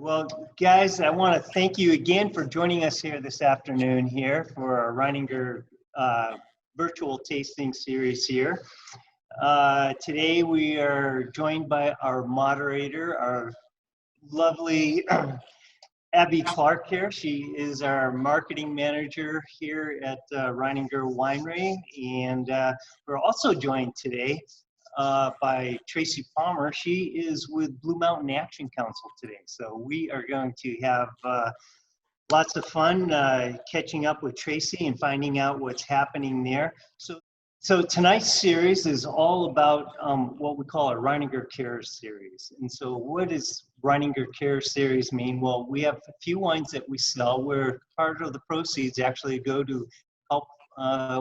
Well, guys, I want to thank you again for joining us here this afternoon here for our Reininger virtual tasting series here. Today we are joined by our moderator, our lovely Abbie Clark here. She is our marketing manager here at Reininger Winery, and we're also joined today by Tracy Parmer. She is with Blue Mountain Action Council today. So we are going to have lots of fun catching up with Tracy and finding out what's happening there. So tonight's series is all about what we call a REININGER Cares series. And so what does REININGER Cares series mean? Well, we have a few wines that we sell where part of the proceeds actually go to help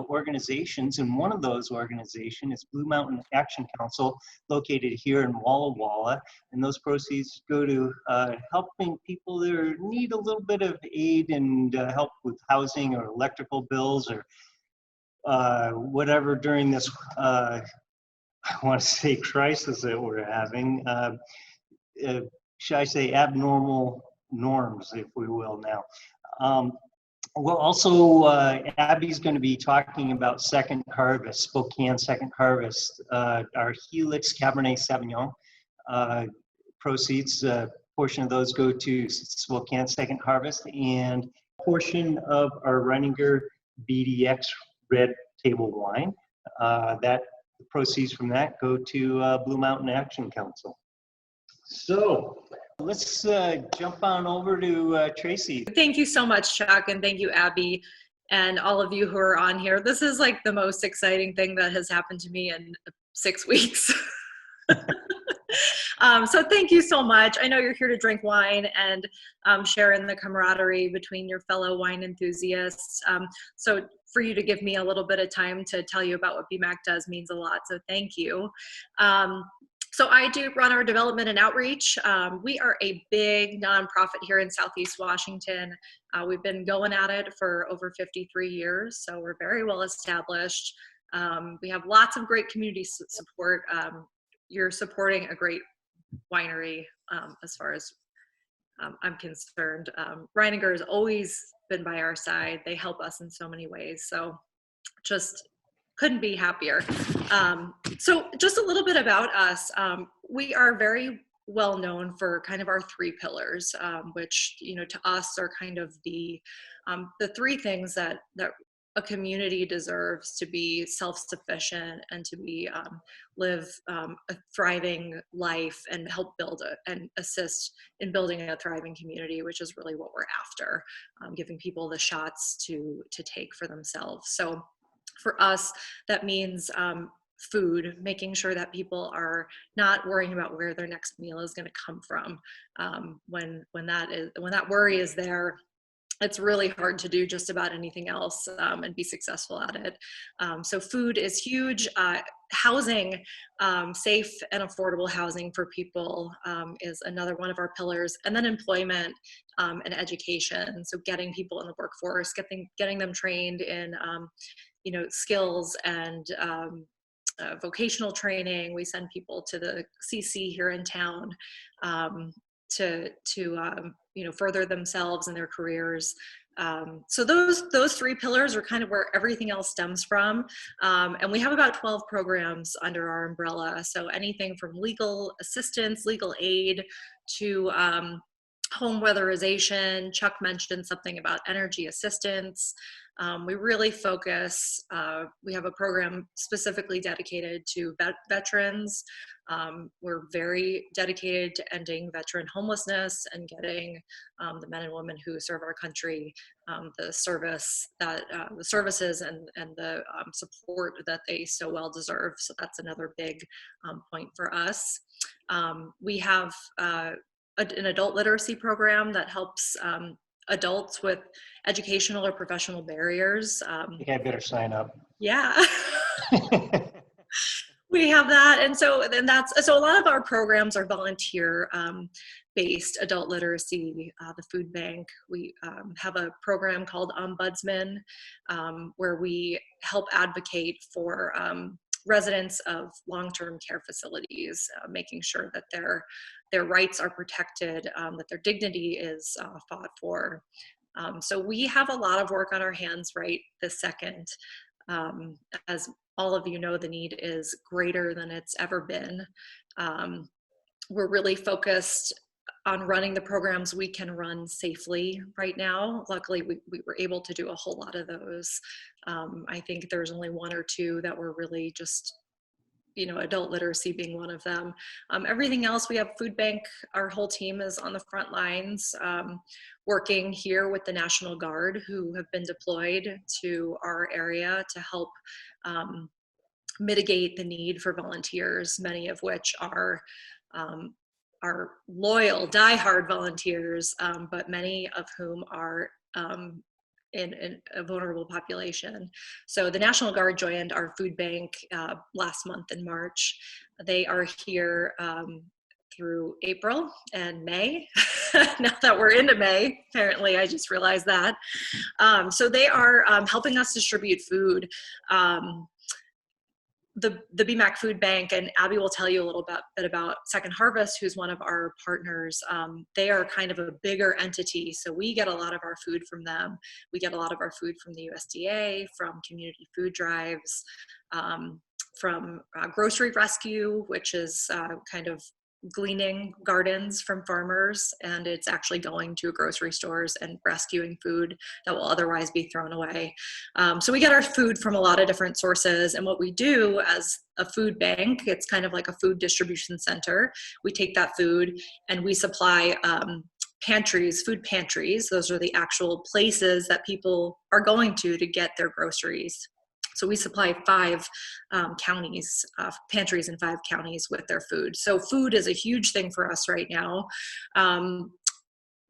organizations, and one of those organizations is Blue Mountain Action Council, located here in Walla Walla, and those proceeds go to helping people that need a little bit of aid and help with housing or electrical bills or whatever during this, I want to say, crisis that we're having. Should I say abnormal norms, if we will now. Well, also, Abbie's going to be talking about Second Harvest, Spokane Second Harvest, our Helix Cabernet Sauvignon proceeds. Portion of those go to Spokane Second Harvest, and portion of our REININGER BDX red table wine. The proceeds from that go to Blue Mountain Action Council. So let's jump on over to Tracy. Thank you so much, Chuck, and thank you, Abbie, and all of you who are on here. This is like the most exciting thing that has happened to me in 6 weeks. So thank you so much. I know you're here to drink wine and share in the camaraderie between your fellow wine enthusiasts. So for you to give me a little bit of time to tell you about what Bmac does means a lot, so thank you. So I do run our development and outreach. We are a big nonprofit here in Southeast Washington. We've been going at it for over 53 years, so we're very well established. We have lots of great community support. You're supporting a great winery as far as I'm concerned. Reininger has always been by our side. They help us in so many ways, so just couldn't be happier. So just a little bit about us. We are very well known for kind of our 3 pillars, which, you know, to us are kind of the 3 things that a community deserves to be self-sufficient and to be live a thriving life and help build and assist in building a thriving community, which is really what we're after, giving people the shots to take for themselves. So for us, that means food, making sure that people are not worrying about where their next meal is going to come from. When that worry is there, it's really hard to do just about anything else and be successful at it. So food is huge. Housing, safe and affordable housing for people is another one of our pillars. And then employment and education. So getting people in the workforce, getting them trained in skills and vocational training. We send people to the CC here in town to further themselves in their careers. So those 3 pillars are kind of where everything else stems from. And we have about 12 programs under our umbrella. So anything from legal assistance, legal aid, to home weatherization. Chuck mentioned something about energy assistance. We really focus, we have a program specifically dedicated to veterans. We're very dedicated to ending veteran homelessness and getting the men and women who serve our country the services and the support that they so well deserve. So that's another big point for us. We have an adult literacy program that helps adults with educational or professional barriers. I think I better sign up. Yeah. We have that. And so a lot of our programs are volunteer based, adult literacy, the food bank. We have a program called Ombudsman where we help advocate for residents of long-term care facilities, making sure that their rights are protected, that their dignity is fought for. So we have a lot of work on our hands right this second. As all of you know, the need is greater than it's ever been. We're really focused on running the programs we can run safely right now. Luckily, we were able to do a whole lot of those. I think there's only one or two that were really just, adult literacy being one of them. Everything else, we have food bank. Our whole team is on the front lines, working here with the National Guard, who have been deployed to our area to help mitigate the need for volunteers, many of which are loyal, diehard volunteers, but many of whom are in a vulnerable population. So the National Guard joined our food bank last month in March. They are here through April and May. Now that we're into May, apparently I just realized that. So they are helping us distribute food. The Bmac Food Bank, and Abbie will tell you a little bit about Second Harvest, who's one of our partners. They are kind of a bigger entity, so we get a lot of our food from them. We get a lot of our food from the USDA, from community food drives, from grocery rescue, which is kind of gleaning gardens from farmers, and it's actually going to grocery stores and rescuing food that will otherwise be thrown away. So we get our food from a lot of different sources, and what we do as a food bank, it's kind of like a food distribution center. We take that food and we supply pantries, food pantries. Those are the actual places that people are going to get their groceries. So we supply 5 counties, pantries in 5 counties with their food. So food is a huge thing for us right now.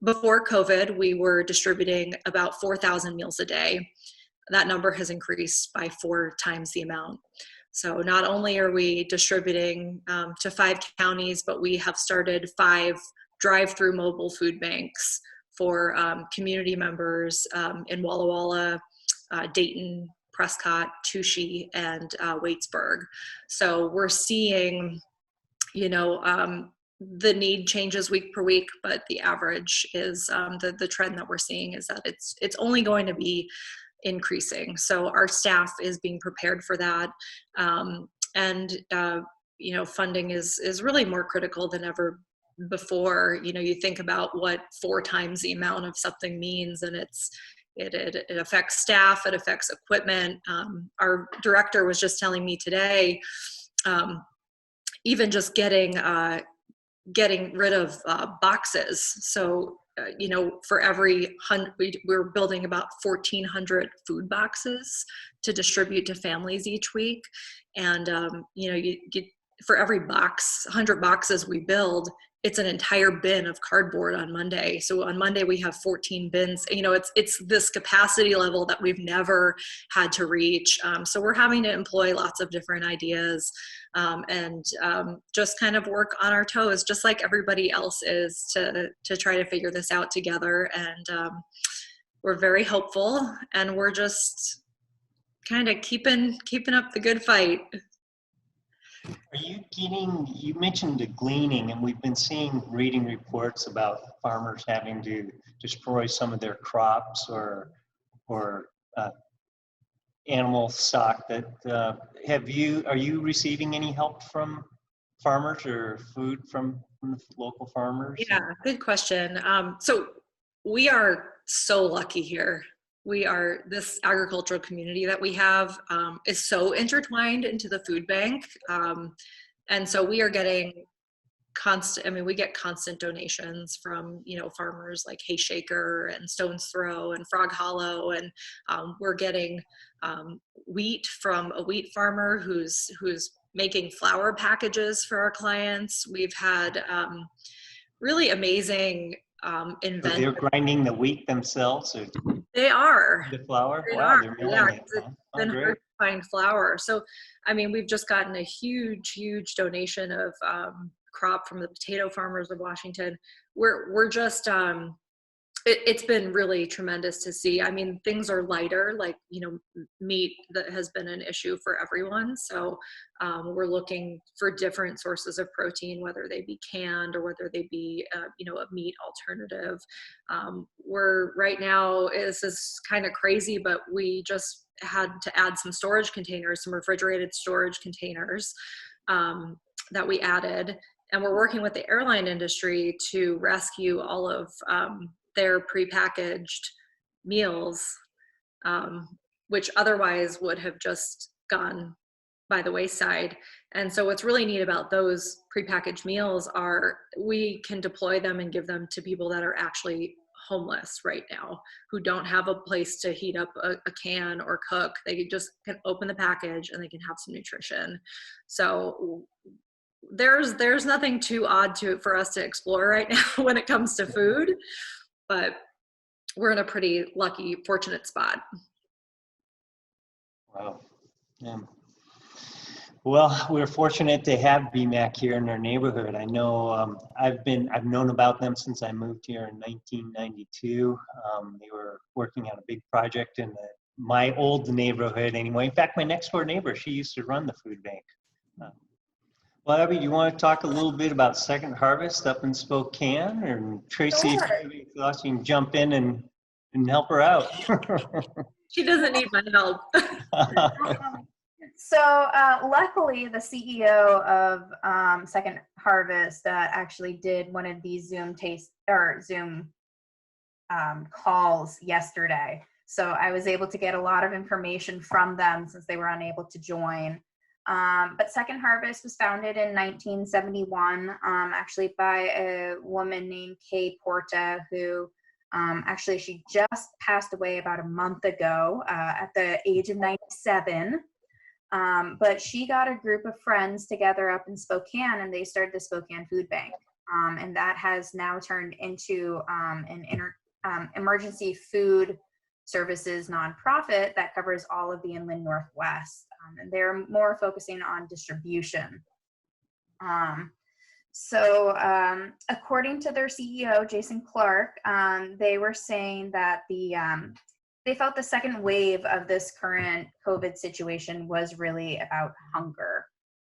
Before COVID, we were distributing about 4,000 meals a day. That number has increased by 4 times the amount. So not only are we distributing to 5 counties, but we have started 5 drive-through mobile food banks for community members in Walla Walla, Dayton, Prescott, Touchy, and Waitsburg. So we're seeing, the need changes week per week, but the average is the trend that we're seeing is that it's only going to be increasing. So our staff is being prepared for that, and funding is really more critical than ever before. You think about what 4 times the amount of something means, and it affects staff, it affects equipment. Our director was just telling me today, even just getting rid of boxes. So, for every we're building about 1,400 food boxes to distribute to families each week. And, for every 100 boxes we build, it's an entire bin of cardboard on Monday. So on Monday we have 14 bins. It's this capacity level that we've never had to reach. So we're having to employ lots of different ideas and just kind of work on our toes, just like everybody else is, to try to figure this out together. And we're very hopeful, and we're just kind of keeping up the good fight. Are you mentioned the gleaning, and we've been reading reports about farmers having to destroy some of their crops or animal stock. Are you receiving any help from farmers or food from the local farmers? Yeah, good question. So we are so lucky here. This agricultural community that we have is so intertwined into the food bank. And so we are getting we get constant donations from, farmers like Hayshaker and Stone's Throw and Frog Hollow. And we're getting wheat from a wheat farmer who's making flour packages for our clients. We've had really amazing So they're grinding the wheat themselves? Or they are. the flour? They wow, are. they're milling Yeah, it. it's Huh? been Great. hard to find flour. So, we've just gotten a huge donation of crop from the potato farmers of Washington. We're just it's been really tremendous to see. I mean, things are lighter, like, meat that has been an issue for everyone. So we're looking for different sources of protein, whether they be canned or whether they be, a meat alternative. We're right now, this is kind of crazy, but we just had to add some storage containers, some refrigerated storage containers that we added. And we're working with the airline industry to rescue all of their prepackaged meals, which otherwise would have just gone by the wayside. And so what's really neat about those prepackaged meals are we can deploy them and give them to people that are actually homeless right now, who don't have a place to heat up a can or cook. They just can open the package and they can have some nutrition. So there's nothing too odd for us to explore right now when it comes to food, but we're in a pretty lucky, fortunate spot. Wow. Yeah. Well, we're fortunate to have Bmac here in our neighborhood. I know I've known about them since I moved here in 1992. They were working on a big project in my old neighborhood anyway. In fact, my next door neighbor, she used to run the food bank. Well, Abbie, do you want to talk a little bit about Second Harvest up in Spokane? Or Tracy, Sure. if you have any thoughts, you can jump in and help her out. She doesn't need my help. So luckily, the CEO of Second Harvest actually did one of these Zoom calls yesterday. So I was able to get a lot of information from them since they were unable to join. But Second Harvest was founded in 1971, actually by a woman named Kay Porta, who actually she just passed away about a month ago at the age of 97. But she got a group of friends together up in Spokane, and they started the Spokane Food Bank. And that has now turned into an emergency food services nonprofit that covers all of the inland Northwest. And they're more focusing on distribution. So according to their CEO, Jason Clark, they were saying that they felt the second wave of this current COVID situation was really about hunger.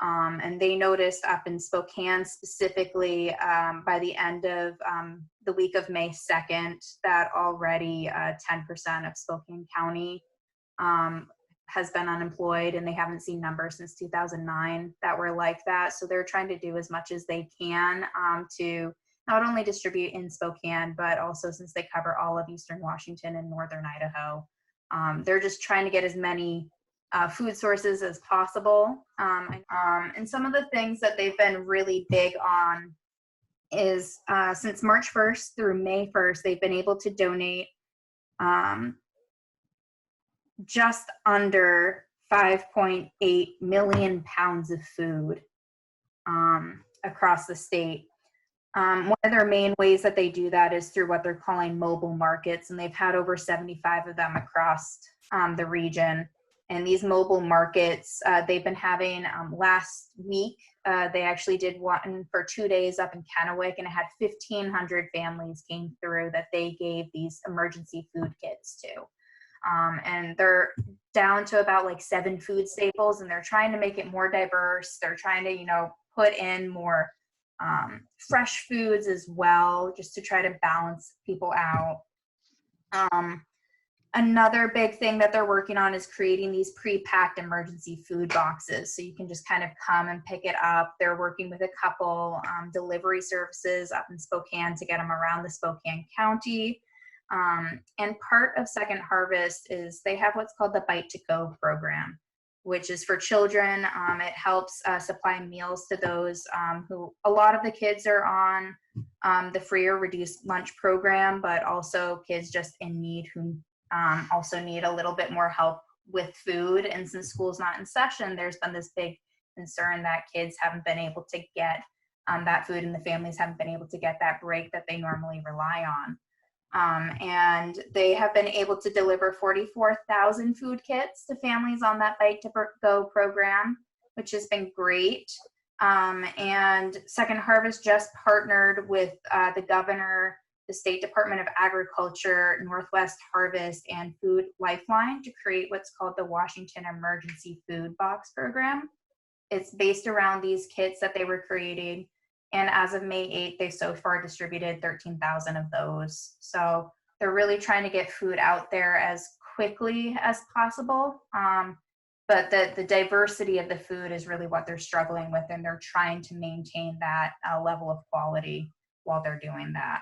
And they noticed up in Spokane specifically by the end of the week of May 2nd that already 10% of Spokane County has been unemployed, and they haven't seen numbers since 2009 that were like that. So they're trying to do as much as they can to not only distribute in Spokane, but also since they cover all of Eastern Washington and Northern Idaho, they're just trying to get as many food sources as possible. And some of the things that they've been really big on is since March 1st through May 1st, they've been able to donate just under 5.8 million pounds of food across the state. One of their main ways that they do that is through what they're calling mobile markets, and they've had over 75 of them across the region. And these mobile markets, they've been having last week, they actually did one for 2 days up in Kennewick, and it had 1,500 families came through that they gave these emergency food kits to. And they're down to about like 7 food staples, and they're trying to make it more diverse. They're trying to, put in more fresh foods as well, just to try to balance people out. Another big thing that they're working on is creating these pre-packed emergency food boxes. So you can just kind of come and pick it up. They're working with a couple delivery services up in Spokane to get them around the Spokane County. And part of Second Harvest is they have what's called the Bite to Go program, which is for children. It helps supply meals to those who, a lot of the kids are on the free or reduced lunch program, but also kids just in need who also need a little bit more help with food. And since school's not in session, there's been this big concern that kids haven't been able to get that food, and the families haven't been able to get that break that they normally rely on. And they have been able to deliver 44,000 food kits to families on that Bite to Go program, which has been great. And Second Harvest just partnered with the governor, the State Department of Agriculture, Northwest Harvest, and Food Lifeline to create what's called the Washington Emergency Food Box Program. It's based around these kits that they were creating. And as of May 8th, they so far distributed 13,000 of those. So they're really trying to get food out there as quickly as possible. But the diversity of the food is really what they're struggling with, and they're trying to maintain that level of quality while they're doing that.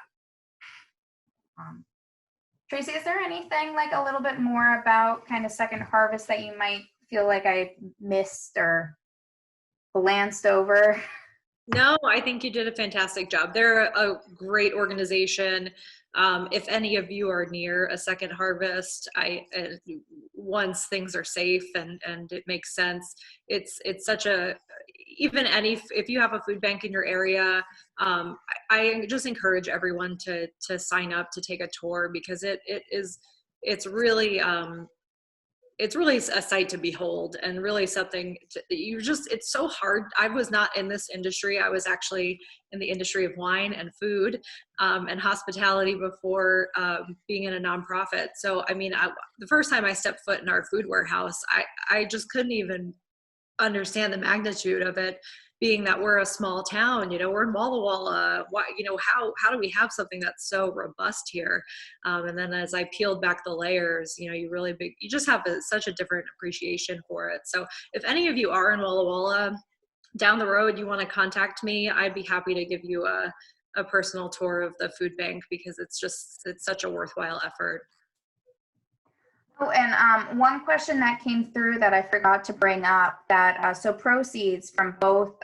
Tracy, is there anything like a little bit more about kind of Second Harvest that you might feel like I missed or glanced over? No, I think you did a fantastic job. They're a great organization. If any of you are near a Second Harvest, once things are safe and it makes sense, it's such a, if you have a food bank in your area, I just encourage everyone to sign up to take a tour, because it's really a sight to behold, and really something it's so hard. I was not in this industry. I was actually in the industry of wine and food and hospitality before being in a nonprofit. So, I mean, the first time I stepped foot in our food warehouse, I just couldn't even understand the magnitude of it, being that we're a small town, we're in Walla Walla. How do we have something that's so robust here? And then as I peeled back the layers, you just have such a different appreciation for it. So if any of you are in Walla Walla down the road, you want to contact me, I'd be happy to give you a personal tour of the food bank, because it's such a worthwhile effort. Oh, and one question that came through that I forgot to bring up, that so proceeds from both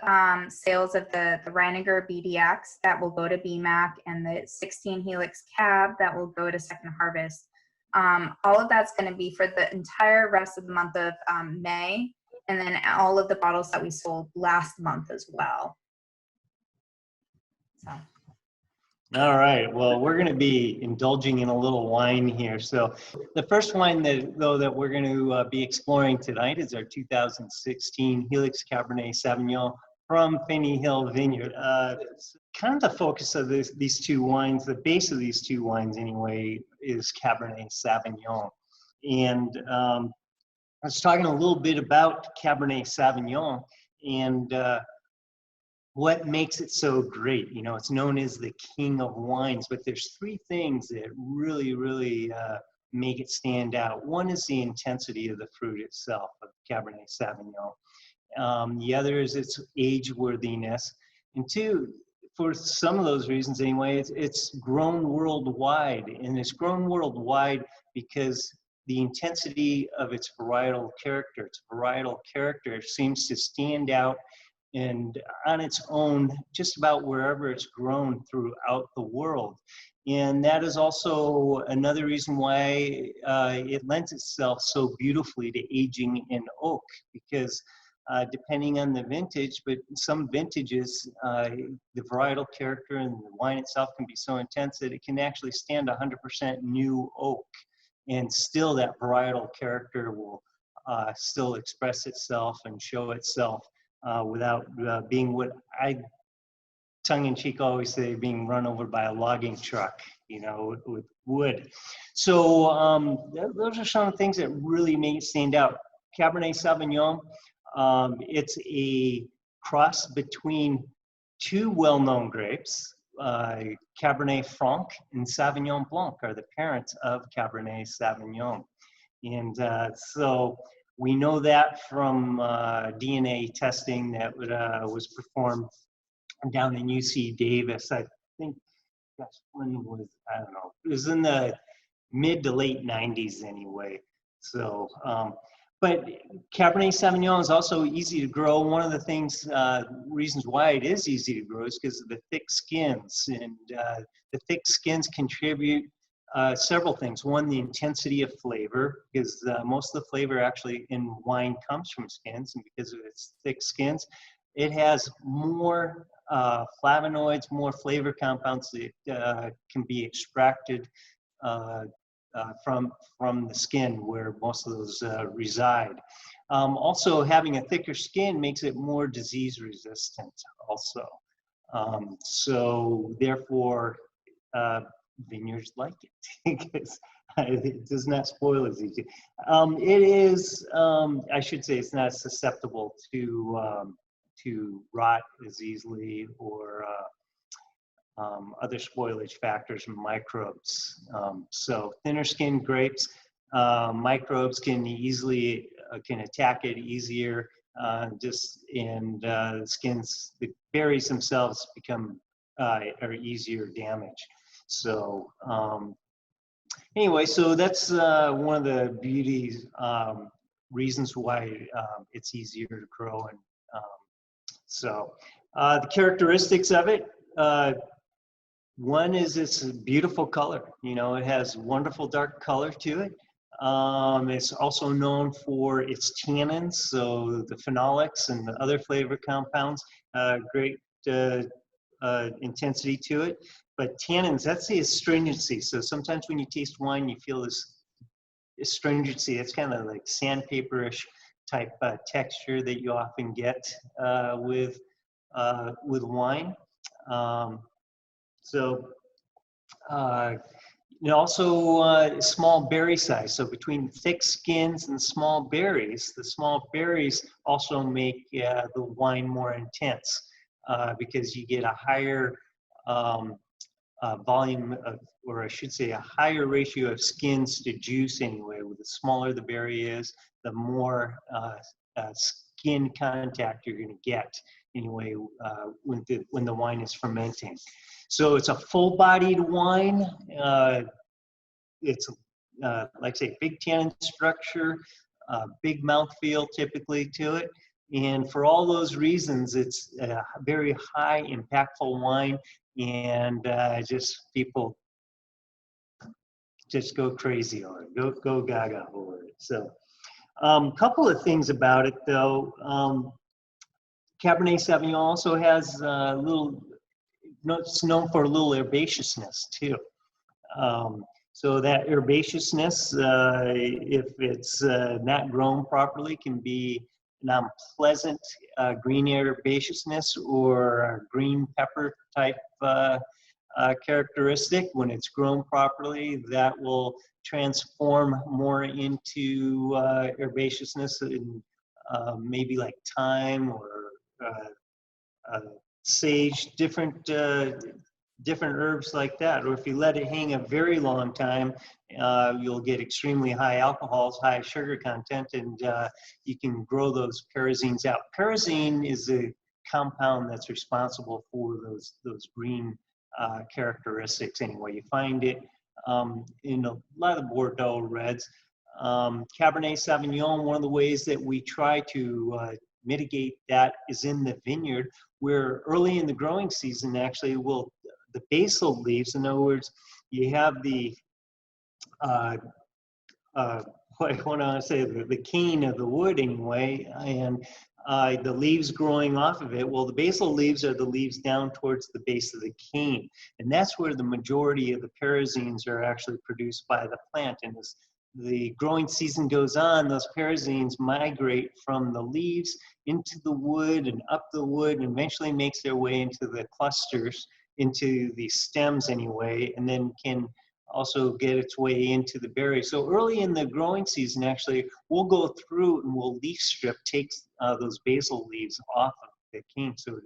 sales of the REININGER BDX that will go to Bmac, and the 16 Helix Cab that will go to Second Harvest, all of that's going to be for the entire rest of the month of May, and then all of the bottles that we sold last month as well. So. All right, well, we're going to be indulging in a little wine here. So the first wine that we're going to be exploring tonight is our 2016 Helix Cabernet Sauvignon from Finney Hill Vineyard. It's kind of the focus of these two wines, the base of these two wines anyway, is Cabernet Sauvignon. And I was talking a little bit about Cabernet Sauvignon and what makes it so great. It's known as the king of wines, but there's three things that really, really make it stand out. One is the intensity of the fruit itself of Cabernet Sauvignon. The other is its age worthiness. And two, for some of those reasons anyway, it's grown worldwide. And it's grown worldwide because the intensity of its varietal character. Its varietal character seems to stand out and on its own just about wherever it's grown throughout the world. And that is also another reason why it lends itself so beautifully to aging in oak, because depending on the vintage, but some vintages, the varietal character and the wine itself can be so intense that it can actually stand 100% new oak, and still that varietal character will still express itself and show itself without being what I tongue-in-cheek always say, being run over by a logging truck, with wood. So those are some of the things that really make it stand out. Cabernet Sauvignon, it's a cross between two well-known grapes. Cabernet Franc and Sauvignon Blanc are the parents of Cabernet Sauvignon. And so we know that from DNA testing that was performed down in UC Davis. I think that's when it was, I don't know, it was in the mid to late 90s anyway. So, but Cabernet Sauvignon is also easy to grow. One of the things, reasons why it is easy to grow is because of the thick skins. And the thick skins contribute several things. One, the intensity of flavor, because most of the flavor actually in wine comes from skins, and because of its thick skins, it has more flavonoids, more flavor compounds that can be extracted from the skin, where most of those reside. Also, having a thicker skin makes it more disease resistant also. So therefore, vineyards like it because it does not spoil as easy. It is, I should say, it's not susceptible to rot as easily or other spoilage factors and microbes. So thinner skinned grapes, microbes can easily can attack it easier. The berries themselves become are easier damage. So anyway, so that's one of the beauties reasons why it's easier to grow. And the characteristics of it. One is it's a beautiful color. You know, it has wonderful dark color to it. It's also known for its tannins, so the phenolics and the other flavor compounds, great intensity to it. But tannins, that's the astringency. So sometimes when you taste wine, you feel this astringency. It's kind of like sandpaper-ish type texture that you often get with wine. And also small berry size. So between thick skins and small berries, the small berries also make the wine more intense because you get a higher volume of, or I should say a higher ratio of skins to juice anyway. The smaller the berry is, the more skin contact you're going to get anyway when the wine is fermenting. So it's a full-bodied wine. It's like I say, big tannin structure, big mouthfeel typically to it. And for all those reasons, it's a very high impactful wine, and people just go crazy on it, go gaga over it. So a couple of things about it though. Cabernet Sauvignon also has it's known for a little herbaceousness too. So that herbaceousness, if it's not grown properly, can be an unpleasant green herbaceousness or green pepper type characteristic. When it's grown properly, that will transform more into herbaceousness in maybe like thyme or sage, different herbs like that. Or if you let it hang a very long time, you'll get extremely high alcohols, high sugar content, and you can grow those pyrazines out. Pyrazine is a compound that's responsible for those green characteristics anyway. You find it in a lot of Bordeaux reds. Cabernet Sauvignon, one of the ways that we try to mitigate that is in the vineyard, where early in the growing season, actually, the basal leaves, in other words, you have the, what I say, the cane of the wood anyway, and the leaves growing off of it. Well, the basal leaves are the leaves down towards the base of the cane, and that's where the majority of the pyrazines are actually produced by the plant. And as the growing season goes on, those pyrazines migrate from the leaves into the wood and up the wood, and eventually makes their way into the clusters, into the stems anyway, and then can also get its way into the berry. So early in the growing season, actually, we'll go through and we'll leaf strip, take those basal leaves off of the cane, so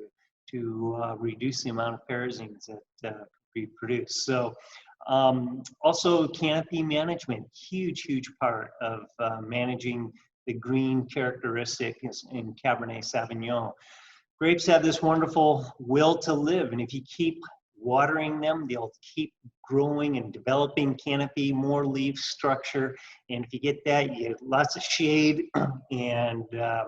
to reduce the amount of pyrazines that we produce. So also canopy management, huge part of managing the green characteristics in Cabernet Sauvignon. Grapes have this wonderful will to live, and if you keep watering them, they'll keep growing and developing canopy, more leaf structure, and if you get that, you get lots of shade, and the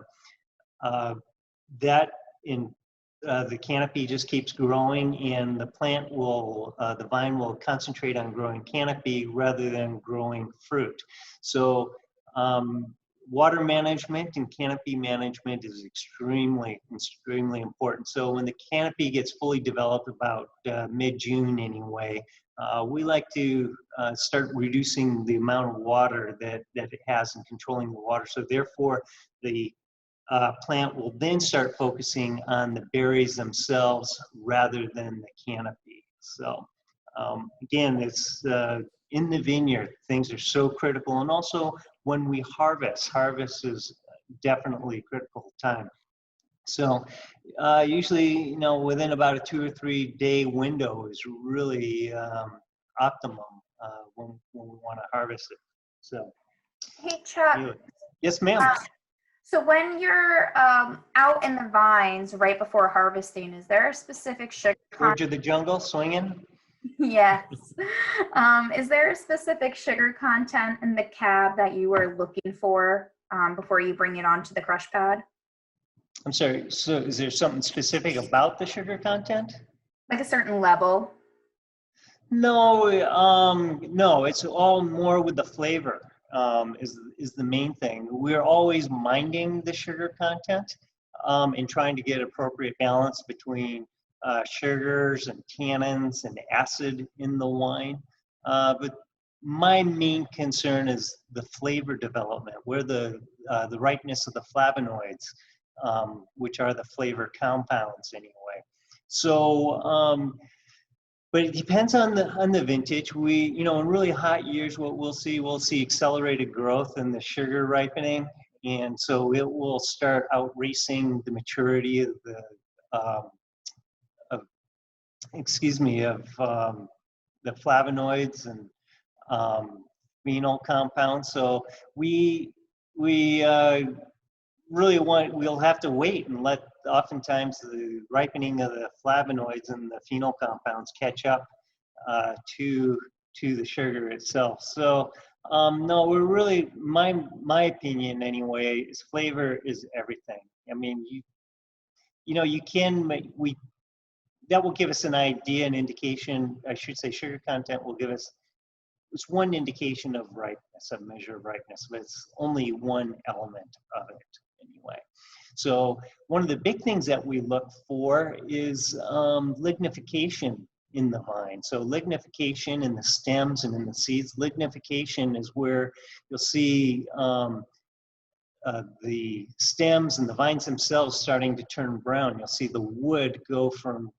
canopy just keeps growing, and the plant will, the vine will concentrate on growing canopy rather than growing fruit. So water management and canopy management is extremely important. So when the canopy gets fully developed, about mid-June anyway, we like to start reducing the amount of water that it has and controlling the water. So therefore, the plant will then start focusing on the berries themselves rather than the canopy. So Again, it's in the vineyard, things are so critical. And also when we harvest is definitely critical time. So usually, within about a 2 or 3 day window is really optimum when we want to harvest it. So, Hey, Chuck. anyway. Yes, ma'am. So when you're out in the vines right before harvesting, is there a specific sugar George of the Jungle swinging? Yes. Is there a specific sugar content in the cab that you were looking for before you bring it onto the crush pad? I'm sorry, so is there something specific about the sugar content? Like a certain level? No, no, it's all more with the flavor is the main thing. We're always minding the sugar content and trying to get appropriate balance between sugars and tannins and acid in the wine. But my main concern is the flavor development, where the ripeness of the flavonoids, which are the flavor compounds anyway. So, but it depends on the vintage. We, in really hot years, what we'll see accelerated growth in the sugar ripening, and so it will start outracing the maturity of the the flavonoids and phenol compounds. So we really we'll have to wait and let oftentimes the ripening of the flavonoids and the phenol compounds catch up to the sugar itself. So no, we're really, my opinion anyway, is flavor is everything. I mean, that will give us an idea, an indication, I should say sugar content will give us, it's one indication of ripeness, a measure of ripeness, but it's only one element of it anyway. So one of the big things that we look for is lignification in the vine. So lignification in the stems and in the seeds. Lignification is where you'll see the stems and the vines themselves starting to turn brown. You'll see the wood go from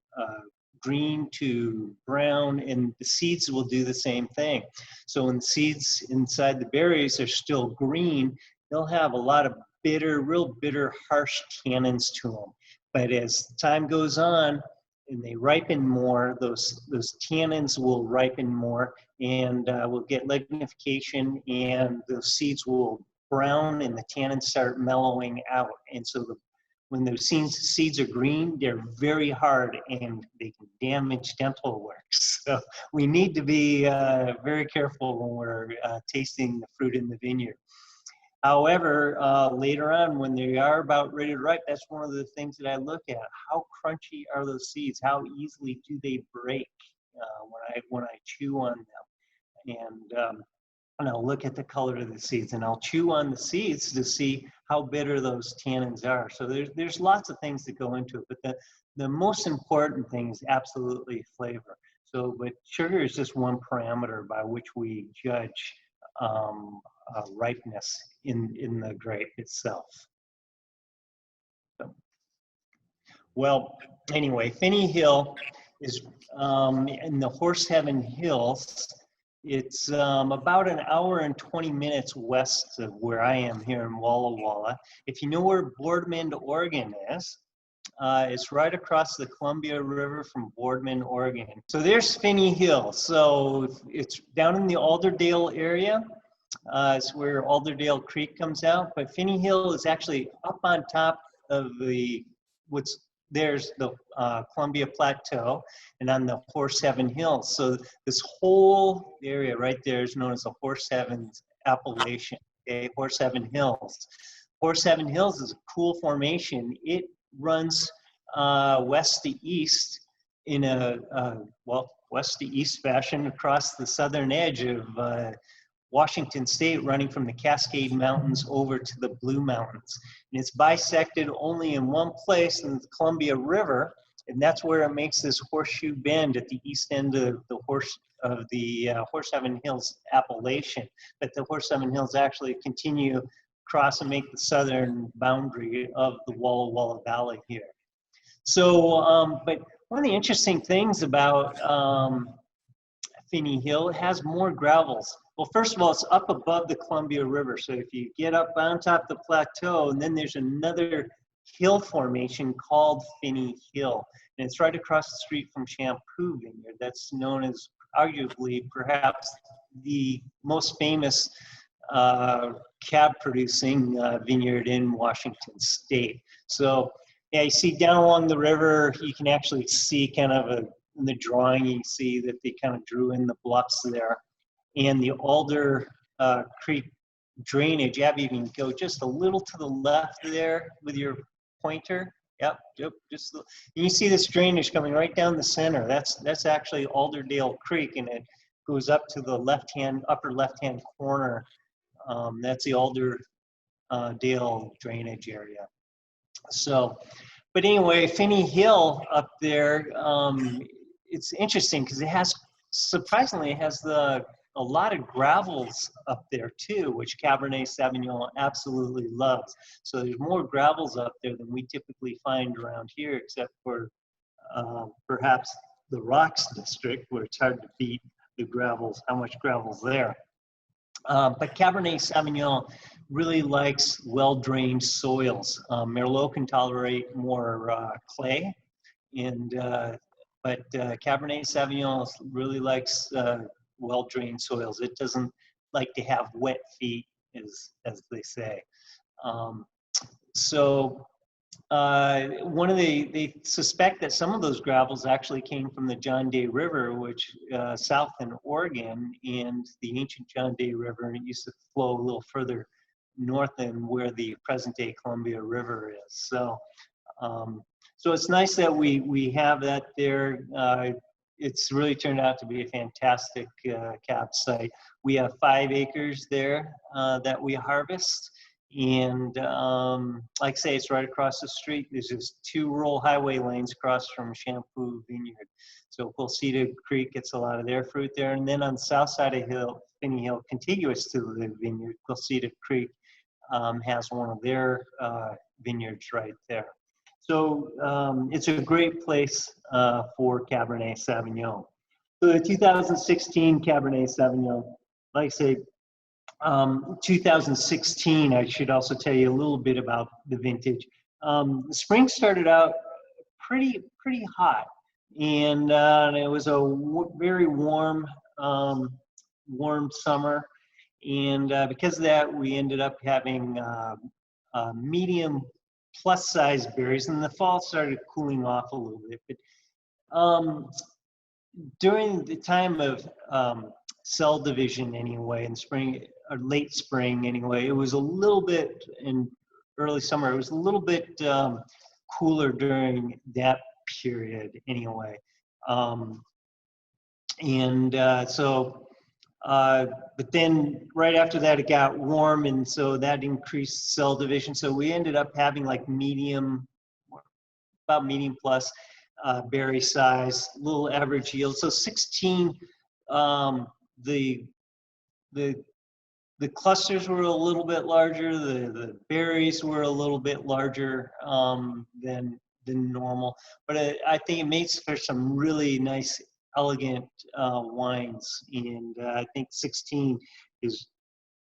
green to brown, and the seeds will do the same thing. So when the seeds inside the berries are still green, they'll have a lot of real bitter, harsh tannins to them. But as time goes on and they ripen more, those tannins will ripen more, and we'll get lignification, and the seeds will brown and the tannins start mellowing out. And so when those seeds are green, they're very hard and they can damage dental works. So we need to be very careful when we're tasting the fruit in the vineyard. However, later on, when they are about ready to ripe, that's one of the things that I look at. How crunchy are those seeds? How easily do they break when I chew on them? And I'll look at the color of the seeds, and I'll chew on the seeds to see how bitter those tannins are. So there's lots of things that go into it, but the most important thing is absolutely flavor. So, but sugar is just one parameter by which we judge ripeness in the grape itself. So, well, anyway, Finney Hill is in the Horse Heaven Hills. It's about an hour and 20 minutes west of where I am here in Walla Walla. If you know where Boardman, Oregon is, it's right across the Columbia River from Boardman, Oregon. So there's Finney Hill. So it's down in the Alderdale area. It's where Alderdale Creek comes out. But Finney Hill is actually up on top of there's the Columbia Plateau and on the Horse Heaven Hills. So this whole area right there is known as the Horse Heaven appellation, okay? Horse Heaven Hills. Horse Heaven Hills is a cool formation. It runs west to east in a, west to east fashion across the southern edge of Washington State, running from the Cascade Mountains over to the Blue Mountains. And it's bisected only in one place in the Columbia River, and that's where it makes this horseshoe bend at the east end of the Horse Heaven Hills appellation. But the Horse Heaven Hills actually continue across and make the southern boundary of the Walla Walla Valley here. So, but one of the interesting things about Finney Hill. It has more gravels. Well, first of all, it's up above the Columbia River. So if you get up on top of the plateau, and then there's another hill formation called Finney Hill. And it's right across the street from Shampoo Vineyard. That's known as arguably perhaps the most famous cab producing vineyard in Washington State. So yeah, you see down along the river, you can actually see kind of in the drawing, you see that they kind of drew in the bluffs there. And the Alder Creek drainage, Abbie, you can go just a little to the left there with your pointer. Yep, just and you see this drainage coming right down the center. That's actually Alderdale Creek, and it goes up to the upper left-hand corner. That's the Alderdale drainage area. So, but anyway, Finney Hill up there, it's interesting because surprisingly, it has a lot of gravels up there too, which Cabernet Sauvignon absolutely loves. So there's more gravels up there than we typically find around here, except for perhaps the Rocks district, where it's hard to beat the gravels, how much gravel's there. But Cabernet Sauvignon really likes well-drained soils. Merlot can tolerate more clay, but Cabernet Sauvignon really likes well-drained soils. It doesn't like to have wet feet, as they say. They suspect that some of those gravels actually came from the John Day River, which south in Oregon, and the ancient John Day River, and it used to flow a little further north than where the present-day Columbia River is. So it's nice that we have that there. It's really turned out to be a fantastic cab site. We have 5 acres there that we harvest. And like I say, it's right across the street. There's just 2 rural highway lanes across from Shampoo Vineyard. So Quilceda Creek gets a lot of their fruit there. And then on the south side of Finney Hill, contiguous to the vineyard, Quilceda Creek has one of their vineyards right there. So it's a great place for Cabernet Sauvignon. So the 2016 Cabernet Sauvignon, like I say, 2016, I should also tell you a little bit about the vintage. The spring started out pretty hot, and it was a very warm summer, and because of that, we ended up having medium plus size berries, and the fall started cooling off a little bit. But during the time of cell division anyway, in spring or late spring anyway, it was a little bit in early summer, it was a little bit cooler during that period anyway. But then right after that it got warm, and so that increased cell division. So we ended up having like about medium plus berry size, little average yield. So 16, the clusters were a little bit larger, the berries were a little bit larger than normal, but I think it makes for some really nice, elegant wines, and I think 16 is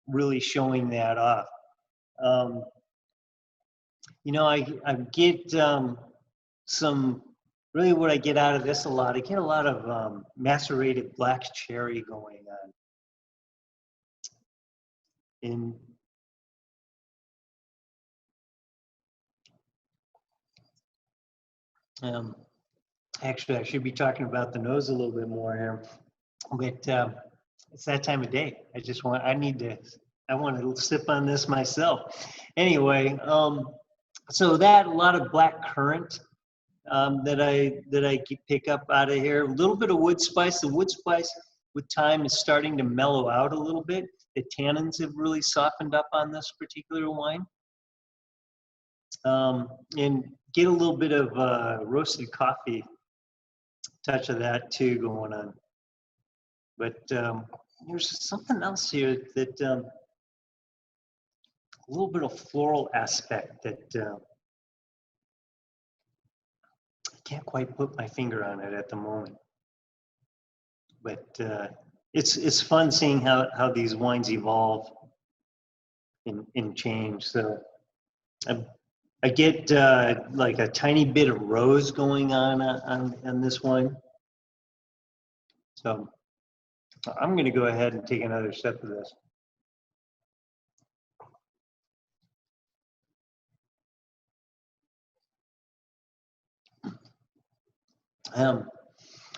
really showing that off. I get really what I get out of this a lot, I get a lot of macerated black cherry going on. Actually, I should be talking about the nose a little bit more here, but it's that time of day. I want to sip on this myself. Anyway, so that a lot of black currant that I pick up out of here. A little bit of wood spice. The wood spice with time is starting to mellow out a little bit. The tannins have really softened up on this particular wine. And get a little bit of roasted coffee touch of that too going on. But there's something else here that a little bit of floral aspect that I can't quite put my finger on it at the moment. But it's fun seeing how these wines evolve and change. So I get like a tiny bit of rose going on this wine. So I'm going to go ahead and take another sip of this.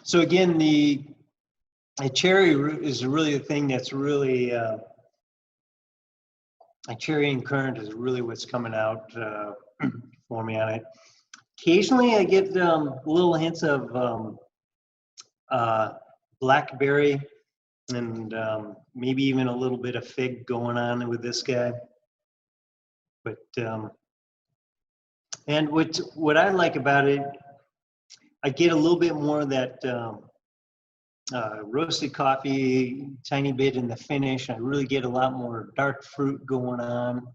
So again, the cherry is really the thing that's really, a cherry and currant is really what's coming out for me on it. Occasionally I get little hints of blackberry and maybe even a little bit of fig going on with this guy. But, and what I like about it, I get a little bit more of that roasted coffee, tiny bit in the finish. I really get a lot more dark fruit going on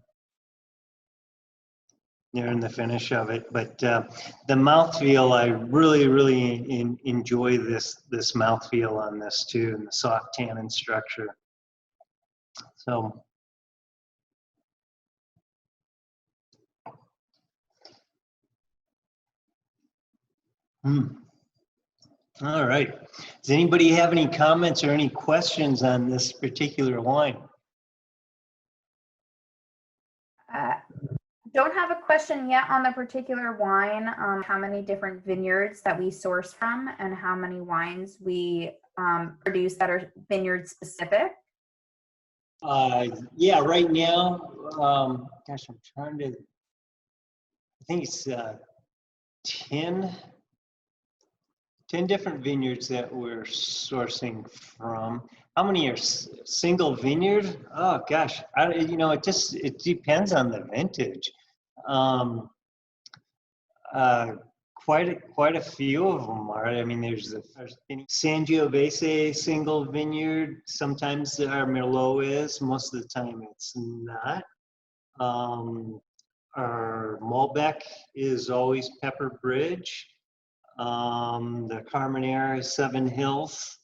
there in the finish of it. But the mouthfeel, I really enjoy this mouthfeel on this too, and the soft tannin structure. So. All right. Does anybody have any comments or any questions on this particular wine? Don't have a question yet on the particular wine. How many different vineyards that we source from, and how many wines we produce that are vineyard specific? Yeah, right now, gosh, I'm trying to. I think it's 10 different vineyards that we're sourcing from. How many are single vineyard? Oh gosh, it depends on the vintage. Quite a few of them are. I mean, there's Sangiovese single vineyard. Sometimes our Merlot is. Most of the time, it's not. Our Malbec is always Pepper Bridge. The Carmenere is Seven Hills.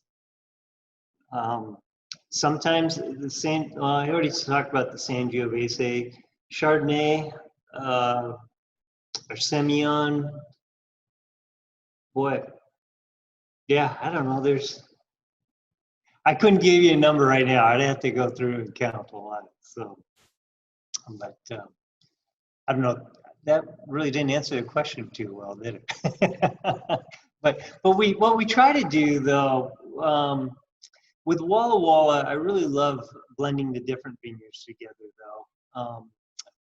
Sometimes the I already talked about the Sangiovese, Chardonnay, or Semillon. Boy, yeah, I don't know. I couldn't give you a number right now. I'd have to go through and count a lot. So, but I don't know. That really didn't answer the question too well, did it? but what we try to do though, with Walla Walla, I really love blending the different vineyards together though.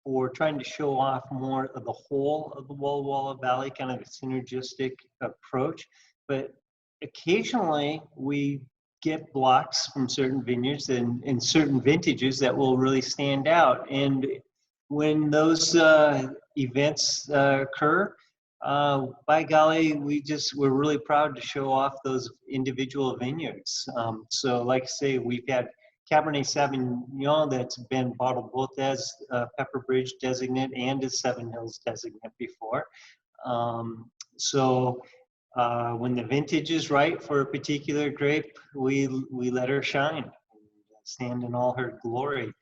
We're trying to show off more of the whole of the Walla Walla Valley, kind of a synergistic approach. But occasionally we get blocks from certain vineyards and certain vintages that will really stand out. And when those events occur, by golly, we're really proud to show off those individual vineyards. So like I say, we've had Cabernet Sauvignon that's been bottled both as Pepper Bridge designate and as Seven Hills designate before. So when the vintage is right for a particular grape, we let her shine and stand in all her glory.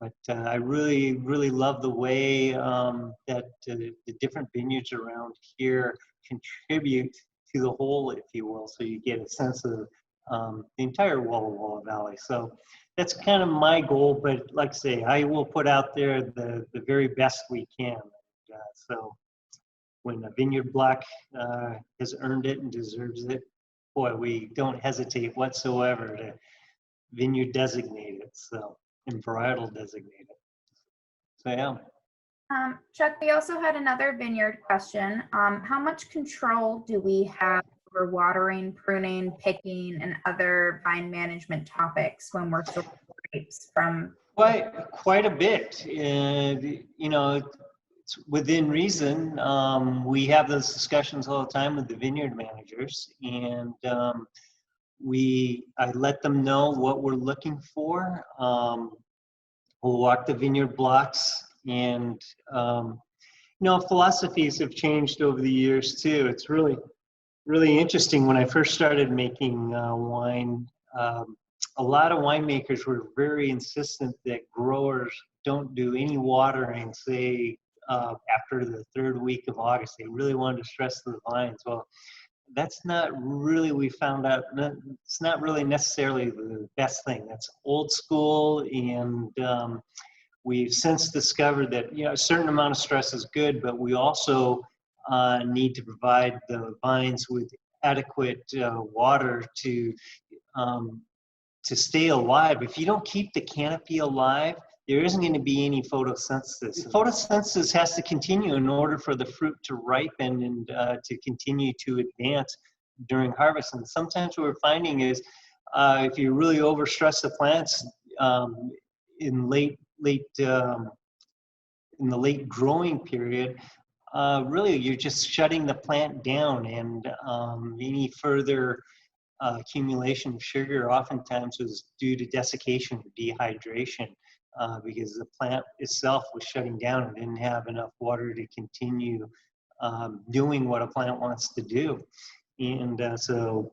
But I really love the way that the different vineyards around here contribute to the whole, if you will. So you get a sense of the entire Walla Walla Valley. So that's kind of my goal. But like I say, I will put out there the very best we can. So when a vineyard block has earned it and deserves it, boy, we don't hesitate whatsoever to vineyard designate it. So. And varietal designated. So yeah. Chuck, we also had another vineyard question. How much control do we have over watering, pruning, picking, and other vine management topics when we're sourcing grapes from? Quite a bit. It's within reason. We have those discussions all the time with the vineyard managers, and I let them know what we're looking for. We'll walk the vineyard blocks, and philosophies have changed over the years too. It's really interesting. When I first started making wine, a lot of winemakers were very insistent that growers don't do any watering, say, after the 3rd week of August. They really wanted to stress the vines. Well, that's not really, we found out, it's not really necessarily the best thing. That's old school, and we've since discovered that, you know, a certain amount of stress is good, but we also need to provide the vines with adequate water to stay alive. If you don't keep the canopy alive, there isn't going to be any photosynthesis. Photosynthesis has to continue in order for the fruit to ripen and to continue to advance during harvest. And sometimes what we're finding is if you really overstress the plants in in the late growing period, really you're just shutting the plant down, and any further accumulation of sugar oftentimes was due to desiccation or dehydration, because the plant itself was shutting down and didn't have enough water to continue doing what a plant wants to do. And so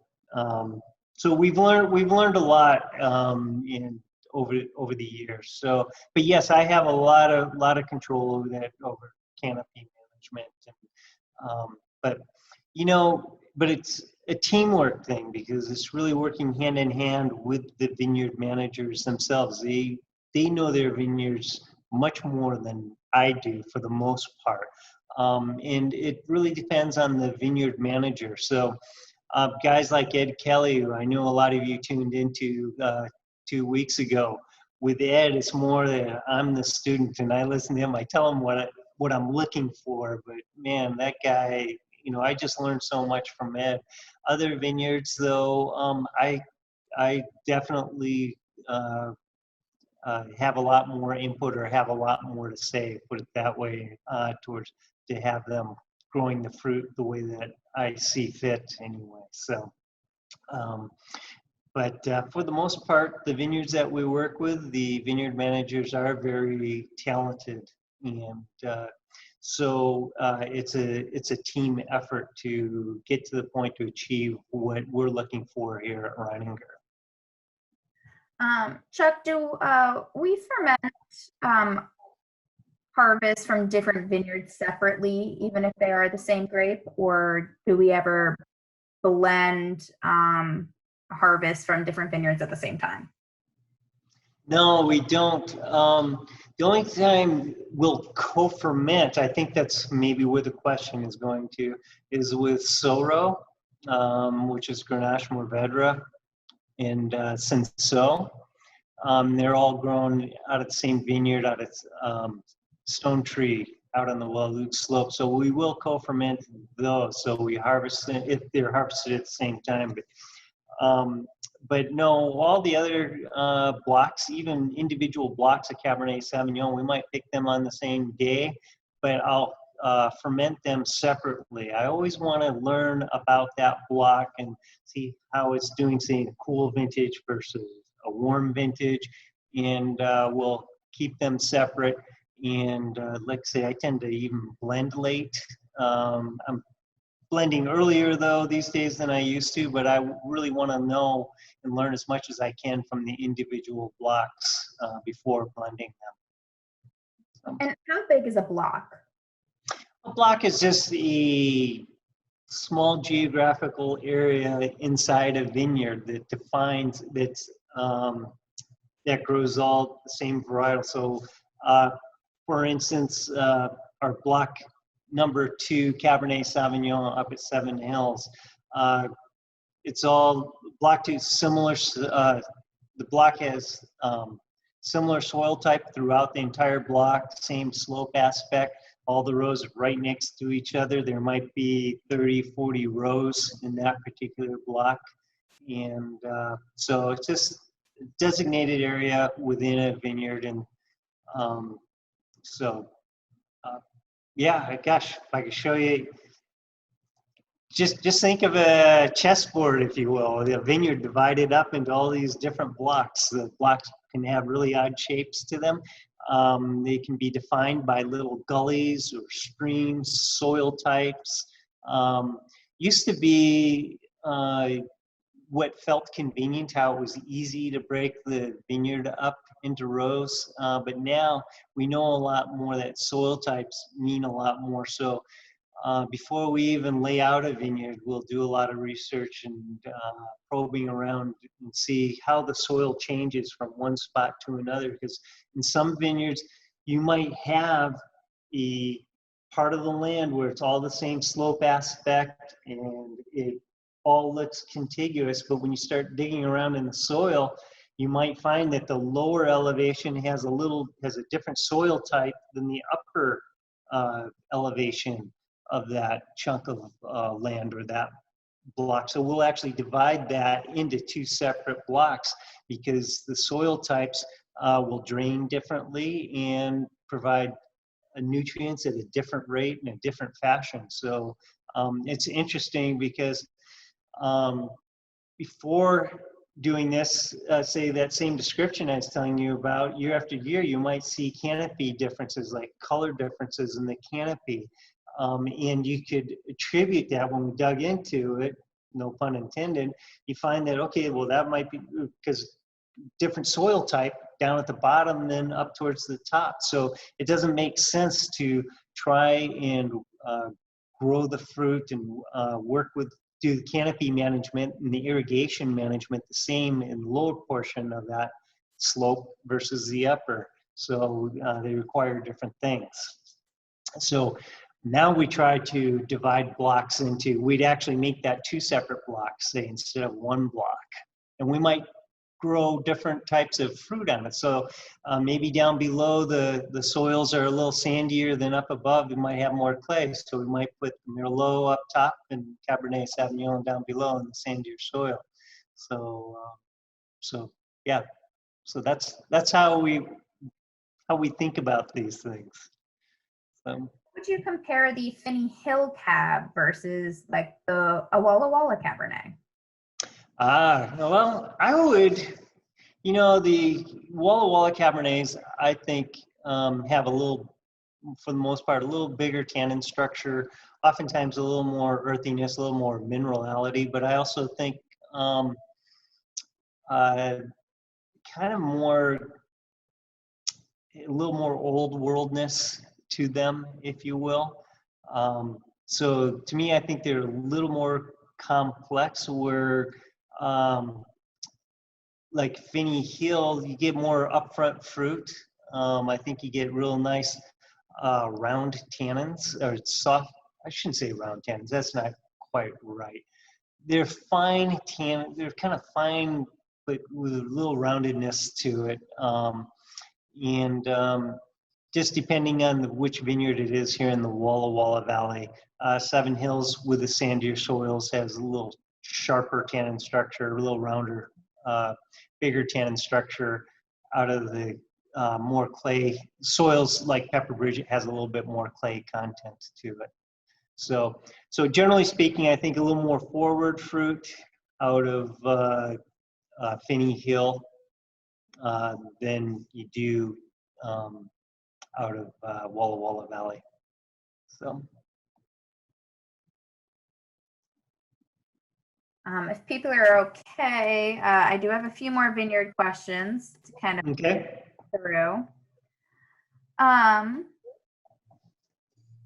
we've learned a lot over the years. So, but yes, I have a lot of control over that, over canopy management. And, but you know, but it's a teamwork thing, because it's really working hand in hand with the vineyard managers themselves. They know their vineyards much more than I do for the most part. And it really depends on the vineyard manager. So guys like Ed Kelly, who I know a lot of you tuned into 2 weeks ago. With Ed, it's more that I'm the student and I listen to him. I tell him what I'm looking for, but man, that guy, you know, I just learned so much from Ed. Other vineyards, though, I definitely have a lot more input, or have a lot more to say, put it that way, towards to have them growing the fruit the way that I see fit anyway. So, but for the most part, the vineyards that we work with, the vineyard managers are very talented, and so it's a team effort to get to the point to achieve what we're looking for here at Reininger. Chuck, do we ferment harvest from different vineyards separately, even if they are the same grape, or do we ever blend harvest from different vineyards at the same time? No, we don't. The only time we'll co-ferment, I think that's maybe where the question is going to, is with Soro, which is Grenache Mourvedre, and Cinsault. They're all grown out of the same vineyard, out of Stone Tree, out on the Walla slope. So we will co-ferment those. So we harvest them if they're harvested at the same time. But no, all the other blocks, even individual blocks of Cabernet Sauvignon, we might pick them on the same day, but I'll ferment them separately. I always want to learn about that block and see how it's doing, say, a cool vintage versus a warm vintage, and we'll keep them separate. And like I say, I tend to even blend late. I'm blending earlier though these days than I used to, but I really want to know and learn as much as I can from the individual blocks before blending them. And how big is a block? A block is just a small geographical area inside a vineyard that defines that grows all the same varietal. So for instance, our block number 2 Cabernet Sauvignon up at Seven Hills, it's all block 2 similar. The block has similar soil type throughout the entire block, same slope aspect. All the rows are right next to each other. There might be 30, 40 rows in that particular block. And so it's just a designated area within a vineyard. And yeah, gosh, if I could show you, just think of a chessboard, if you will, the vineyard divided up into all these different blocks. The blocks can have really odd shapes to them. They can be defined by little gullies or streams, soil types. Used to be what felt convenient, how it was easy to break the vineyard up into rows. But now we know a lot more that soil types mean a lot more. So before we even lay out a vineyard, we'll do a lot of research and probing around and see how the soil changes from one spot to another. Because in some vineyards, you might have a part of the land where it's all the same slope aspect and it all looks contiguous, but when you start digging around in the soil, you might find that the lower elevation has a different soil type than the upper elevation of that chunk of land or that block. So we'll actually divide that into two separate blocks because the soil types will drain differently and provide nutrients at a different rate in a different fashion. So it's interesting because before doing this, say that same description I was telling you about, year after year, you might see canopy differences, like color differences in the canopy. And you could attribute that when we dug into it, no pun intended, you find that, okay, well, that might be because different soil type down at the bottom than up towards the top. So it doesn't make sense to try and grow the fruit and do the canopy management and the irrigation management the same in the lower portion of that slope versus the upper. So they require different things. So now we try to divide blocks into, we'd actually make that two separate blocks, say, instead of one block. And we might grow different types of fruit on it. So maybe down below the soils are a little sandier than up above. We might have more clay. So we might put Merlot up top and Cabernet Sauvignon down below in the sandier soil. So yeah, so that's how we think about these things. Would you compare the Finney Hill Cab versus like a Walla Walla Cabernet? Well, I would, the Walla Walla Cabernets, I think, have a little, for the most part, a little bigger tannin structure, oftentimes a little more earthiness, a little more minerality, but I also think kind of a little more old worldness to them, if you will. So to me, I think they're a little more complex where like Finney Hill, you get more upfront fruit. I think you get real nice round tannins, or soft, I shouldn't say round tannins, that's not quite right. They're fine tannin, they're kind of fine, but with a little roundedness to it. Just depending on which vineyard it is here in the Walla Walla Valley. Seven Hills with the sandier soils has a little sharper tannin structure, a little rounder, bigger tannin structure. Out of the more clay soils like Pepperbridge, it has a little bit more clay content to it. So generally speaking, I think a little more forward fruit out of Finney Hill than you do out of Walla Walla Valley. So. If people are okay, I do have a few more vineyard questions to kind of okay. through.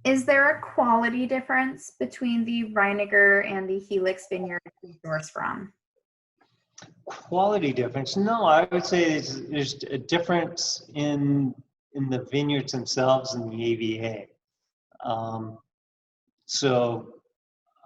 Is there a quality difference between the Reiniger and the Helix vineyard you source from? Quality difference? No, I would say there's a difference in the vineyards themselves and the AVA. So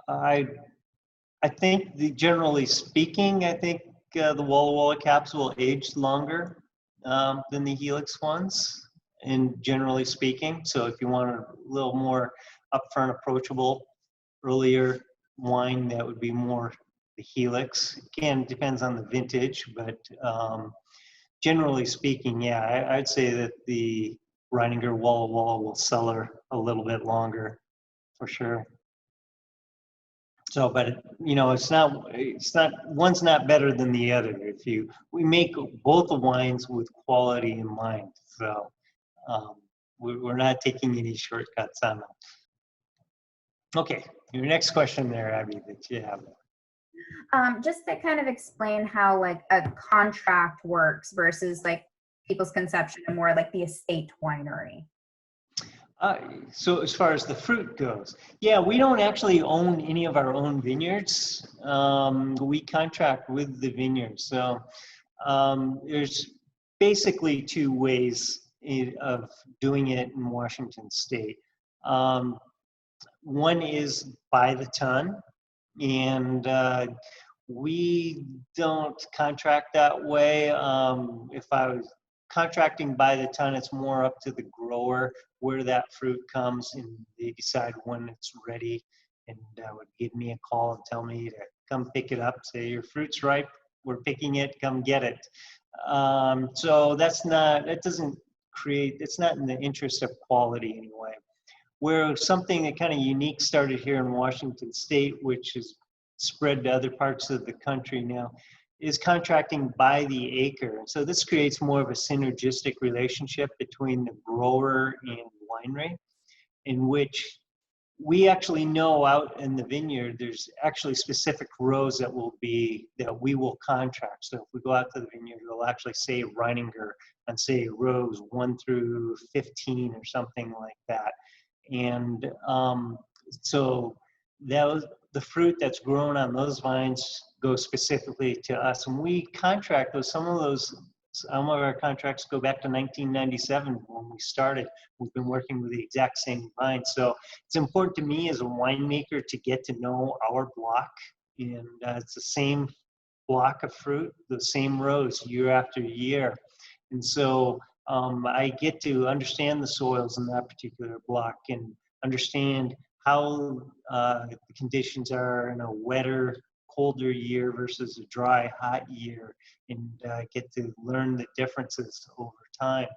I think generally speaking, I think the Walla Walla caps will age longer than the Helix ones, and generally speaking. So if you want a little more upfront, approachable, earlier wine, that would be more the Helix. Again, depends on the vintage, but generally speaking, yeah, I'd say that the Reininger Walla Walla will cellar a little bit longer, for sure. So, but it's not one's not better than the other. We make both the wines with quality in mind, so we're not taking any shortcuts on them. Okay, your next question there, Abbie, that you have. Just to kind of explain how like a contract works versus like people's conception of more like the estate winery. So as far as the fruit goes, yeah, we don't actually own any of our own vineyards. We contract with the vineyards. So there's basically two ways of doing it in Washington State. One is by the ton, and we don't contract that way. If I was contracting by the ton, it's more up to the grower where that fruit comes, and they decide when it's ready, and would give me a call and tell me to come pick it up, say your fruit's ripe, we're picking it, come get it. So it's not in the interest of quality anyway. Where something that kind of unique started here in Washington State, which is spread to other parts of the country now, is contracting by the acre. And so this creates more of a synergistic relationship between the grower and winery, in which we actually know out in the vineyard, there's actually specific rows that we will contract. So if we go out to the vineyard, it'll actually say Reininger and say rows 1 through 15 or something like that. And so the fruit that's grown on those vines goes specifically to us, and we contract those. Some of our contracts go back to 1997 when we started. We've been working with the exact same vine. So it's important to me as a winemaker to get to know our block, and it's the same block of fruit, the same rows year after year. And so I get to understand the soils in that particular block and understand how the conditions are in a wetter, colder year versus a dry, hot year, and get to learn the differences over time.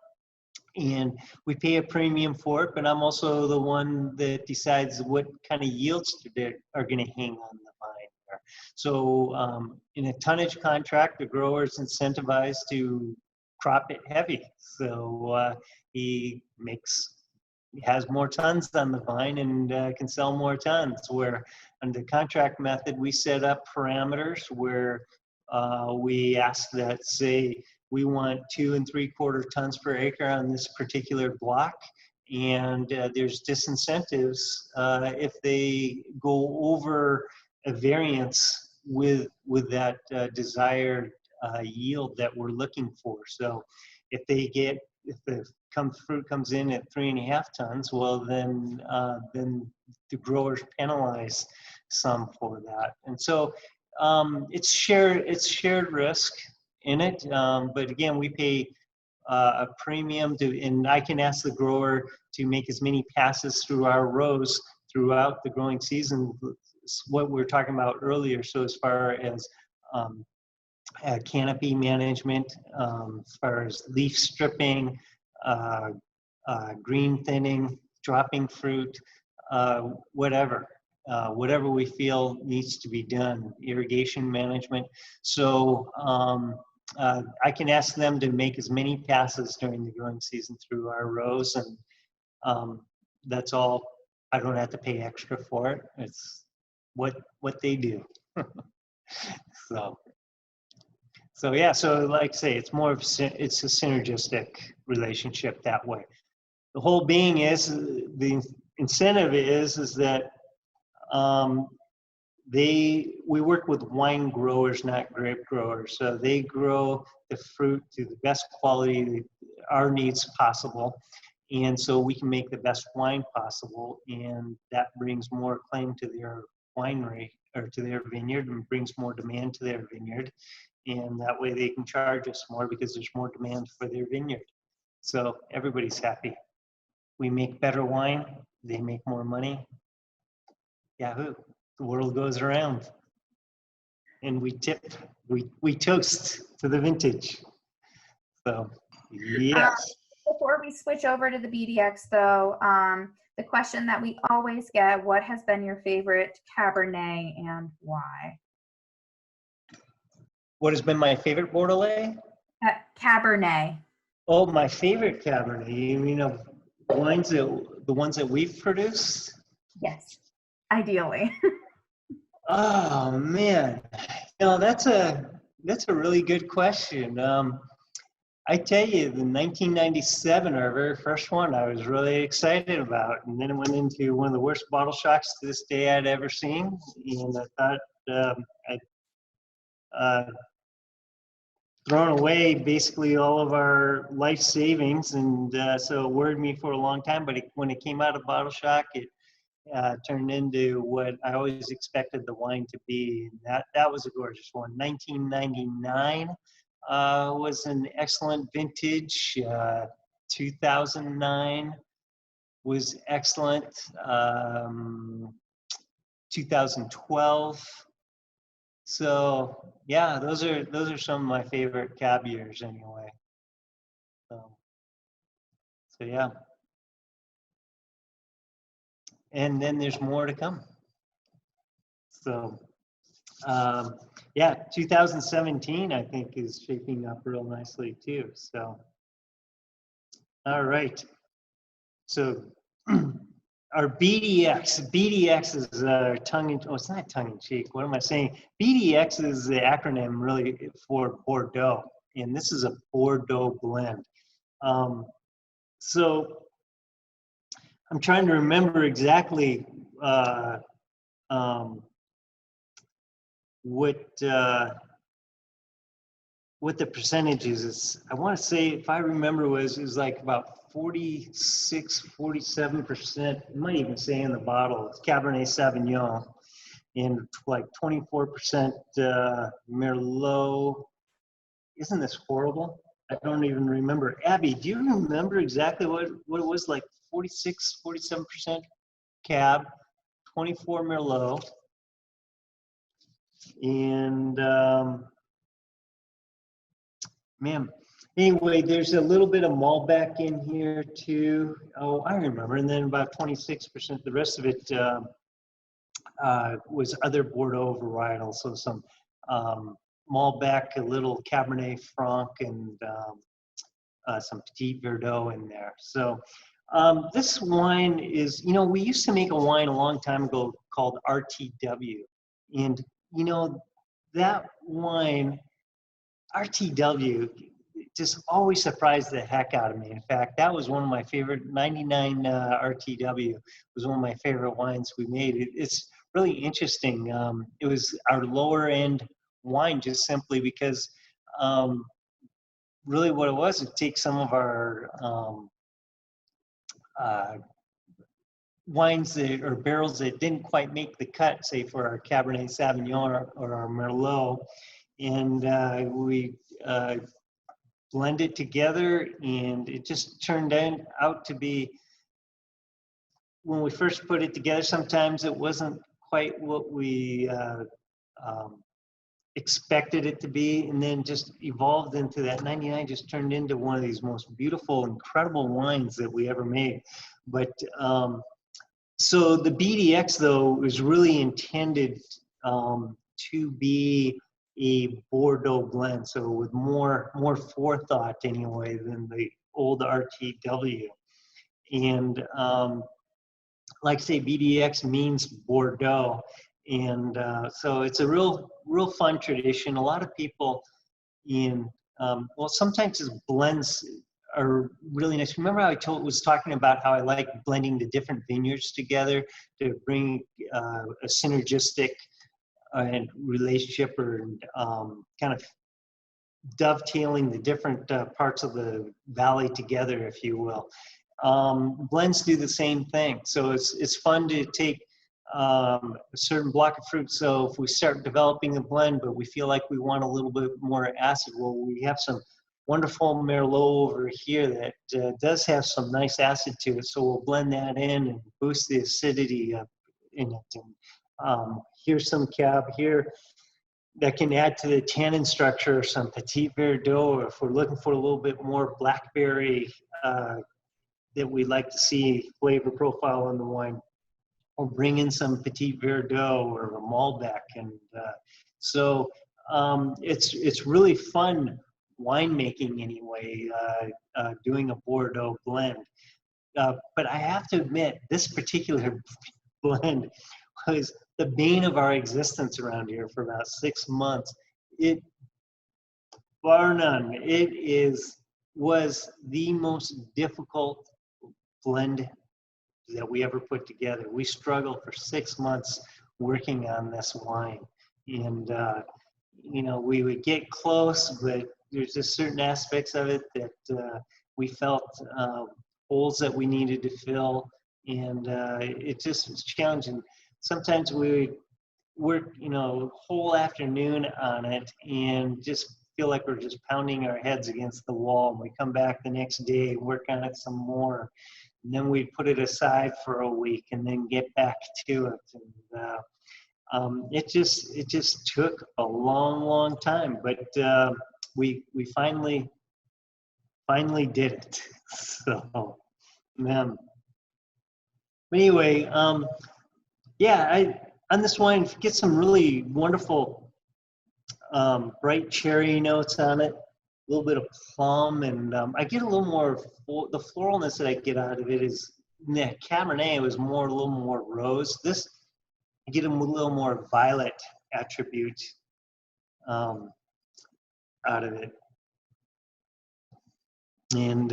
And we pay a premium for it, but I'm also the one that decides what kind of yields are going to hang on the vine there. So in a tonnage contract, the grower is incentivized to crop it heavy. So he has more tons on the vine and can sell more tons, where under the contract method, we set up parameters where we ask that, say, we want 2 3/4 tons per acre on this particular block, and there's disincentives if they go over a variance with that desired yield that we're looking for. So if the fruit comes in at 3.5 tons, well, then the growers penalize some for that. And so it's shared risk in it. But again, we pay a premium and I can ask the grower to make as many passes through our rows throughout the growing season. What we were talking about earlier. So as far as canopy management, as far as leaf stripping, green thinning, dropping fruit, whatever we feel needs to be done, irrigation management. So I can ask them to make as many passes during the growing season through our rows, and that's all. I don't have to pay extra for it. It's what they do. So yeah, so like I say, it's it's a synergistic relationship that way. The whole being is, the incentive is that we work with wine growers, not grape growers. So they grow the fruit to the best quality, our needs possible. And so we can make the best wine possible. And that brings more claim to their winery or to their vineyard, and brings more demand to their vineyard. And that way they can charge us more because there's more demand for their vineyard. So everybody's happy. We make better wine, they make more money. Yahoo, the world goes around. And we toast to the vintage. So, yes. Before we switch over to the BDX though, the question that we always get, what has been your favorite Cabernet and why? What has been my favorite Bordelais? Cabernet. Oh, my favorite Cabernet. You mean of the ones that we've produced? Yes, ideally. Oh man, that's a really good question. I tell you, the 1997, our very first one, I was really excited about, and then it went into one of the worst bottle shocks to this day I'd ever seen, and I thought I'd thrown away basically all of our life savings, and so it worried me for a long time. But when it came out of bottle shock, it turned into what I always expected the wine to be. And that was a gorgeous one. 1999 was an excellent vintage. 2009 was excellent. 2012. So yeah, those are some of my favorite cab years anyway. So yeah. And then there's more to come. So yeah, 2017 I think is shaping up real nicely too. So all right. So our BDX is it's not tongue in cheek. What am I saying? BDX is the acronym really for Bordeaux, and this is a Bordeaux blend. So I'm trying to remember exactly what the percentage is. I want to say, if I remember, was like about 46, 47%. It might even say in the bottle, it's Cabernet Sauvignon, and like 24% Merlot. Isn't this horrible? I don't even remember. Abbie, do you remember exactly what it was? Like 46, 47% Cab, 24 Merlot, and man, anyway, there's a little bit of Malbec in here too. Oh, I remember. And then about 26%. The rest of it was other Bordeaux varietals. So some Malbec, a little Cabernet Franc, and some Petit Verdot in there. So this wine is, we used to make a wine a long time ago called RTW. And, that wine, RTW, just always surprised the heck out of me. In fact, that was one of my favorite, 99 RTW was one of my favorite wines we made. It's really interesting. It was our lower end wine just simply because really what it was, it takes some of our wines or barrels that didn't quite make the cut, say for our Cabernet Sauvignon or our Merlot, and we blend it together, and it just turned out to be, when we first put it together, sometimes it wasn't quite what we expected it to be, and then just evolved into that 99, just turned into one of these most beautiful, incredible wines that we ever made. But so the BDX though is really intended to be a Bordeaux blend, so with more forethought anyway than the old RTW. And like I say, BDX means Bordeaux, and so it's a real fun tradition. A lot of people well, sometimes his blends are really nice. Remember how I was talking about how I like blending the different vineyards together to bring a synergistic relationship, or kind of dovetailing the different parts of the valley together, if you will. Blends do the same thing. So it's fun to take a certain block of fruit. So if we start developing a blend, but we feel like we want a little bit more acid, well, we have some wonderful Merlot over here that does have some nice acid to it. So we'll blend that in and boost the acidity in it. And here's some Cab here that can add to the tannin structure, some Petit Verdot, if we're looking for a little bit more blackberry that we'd like to see flavor profile in the wine. Or bring in some Petit Verdot or a Malbec. And so it's really fun winemaking anyway, doing a Bordeaux blend. But I have to admit, this particular blend was the bane of our existence around here for about 6 months. It, bar none, was the most difficult blend that we ever put together. We struggled for 6 months working on this wine, and you know, we would get close, but there's just certain aspects of it that we felt holes that we needed to fill, and it just was challenging. Sometimes we would work, you know, whole afternoon on it and just feel like we're just pounding our heads against the wall, and we come back the next day and work on it some more, and then we'd put it aside for a week and then get back to it. And it just took a long time, but we finally did it. So, man. But anyway, yeah, on this wine, get some really wonderful bright cherry notes on it, a little bit of plum, and I get a little more, the floralness that I get out of it is, in the Cabernet, it was a little more rose. This, I get a little more violet attribute out of it. And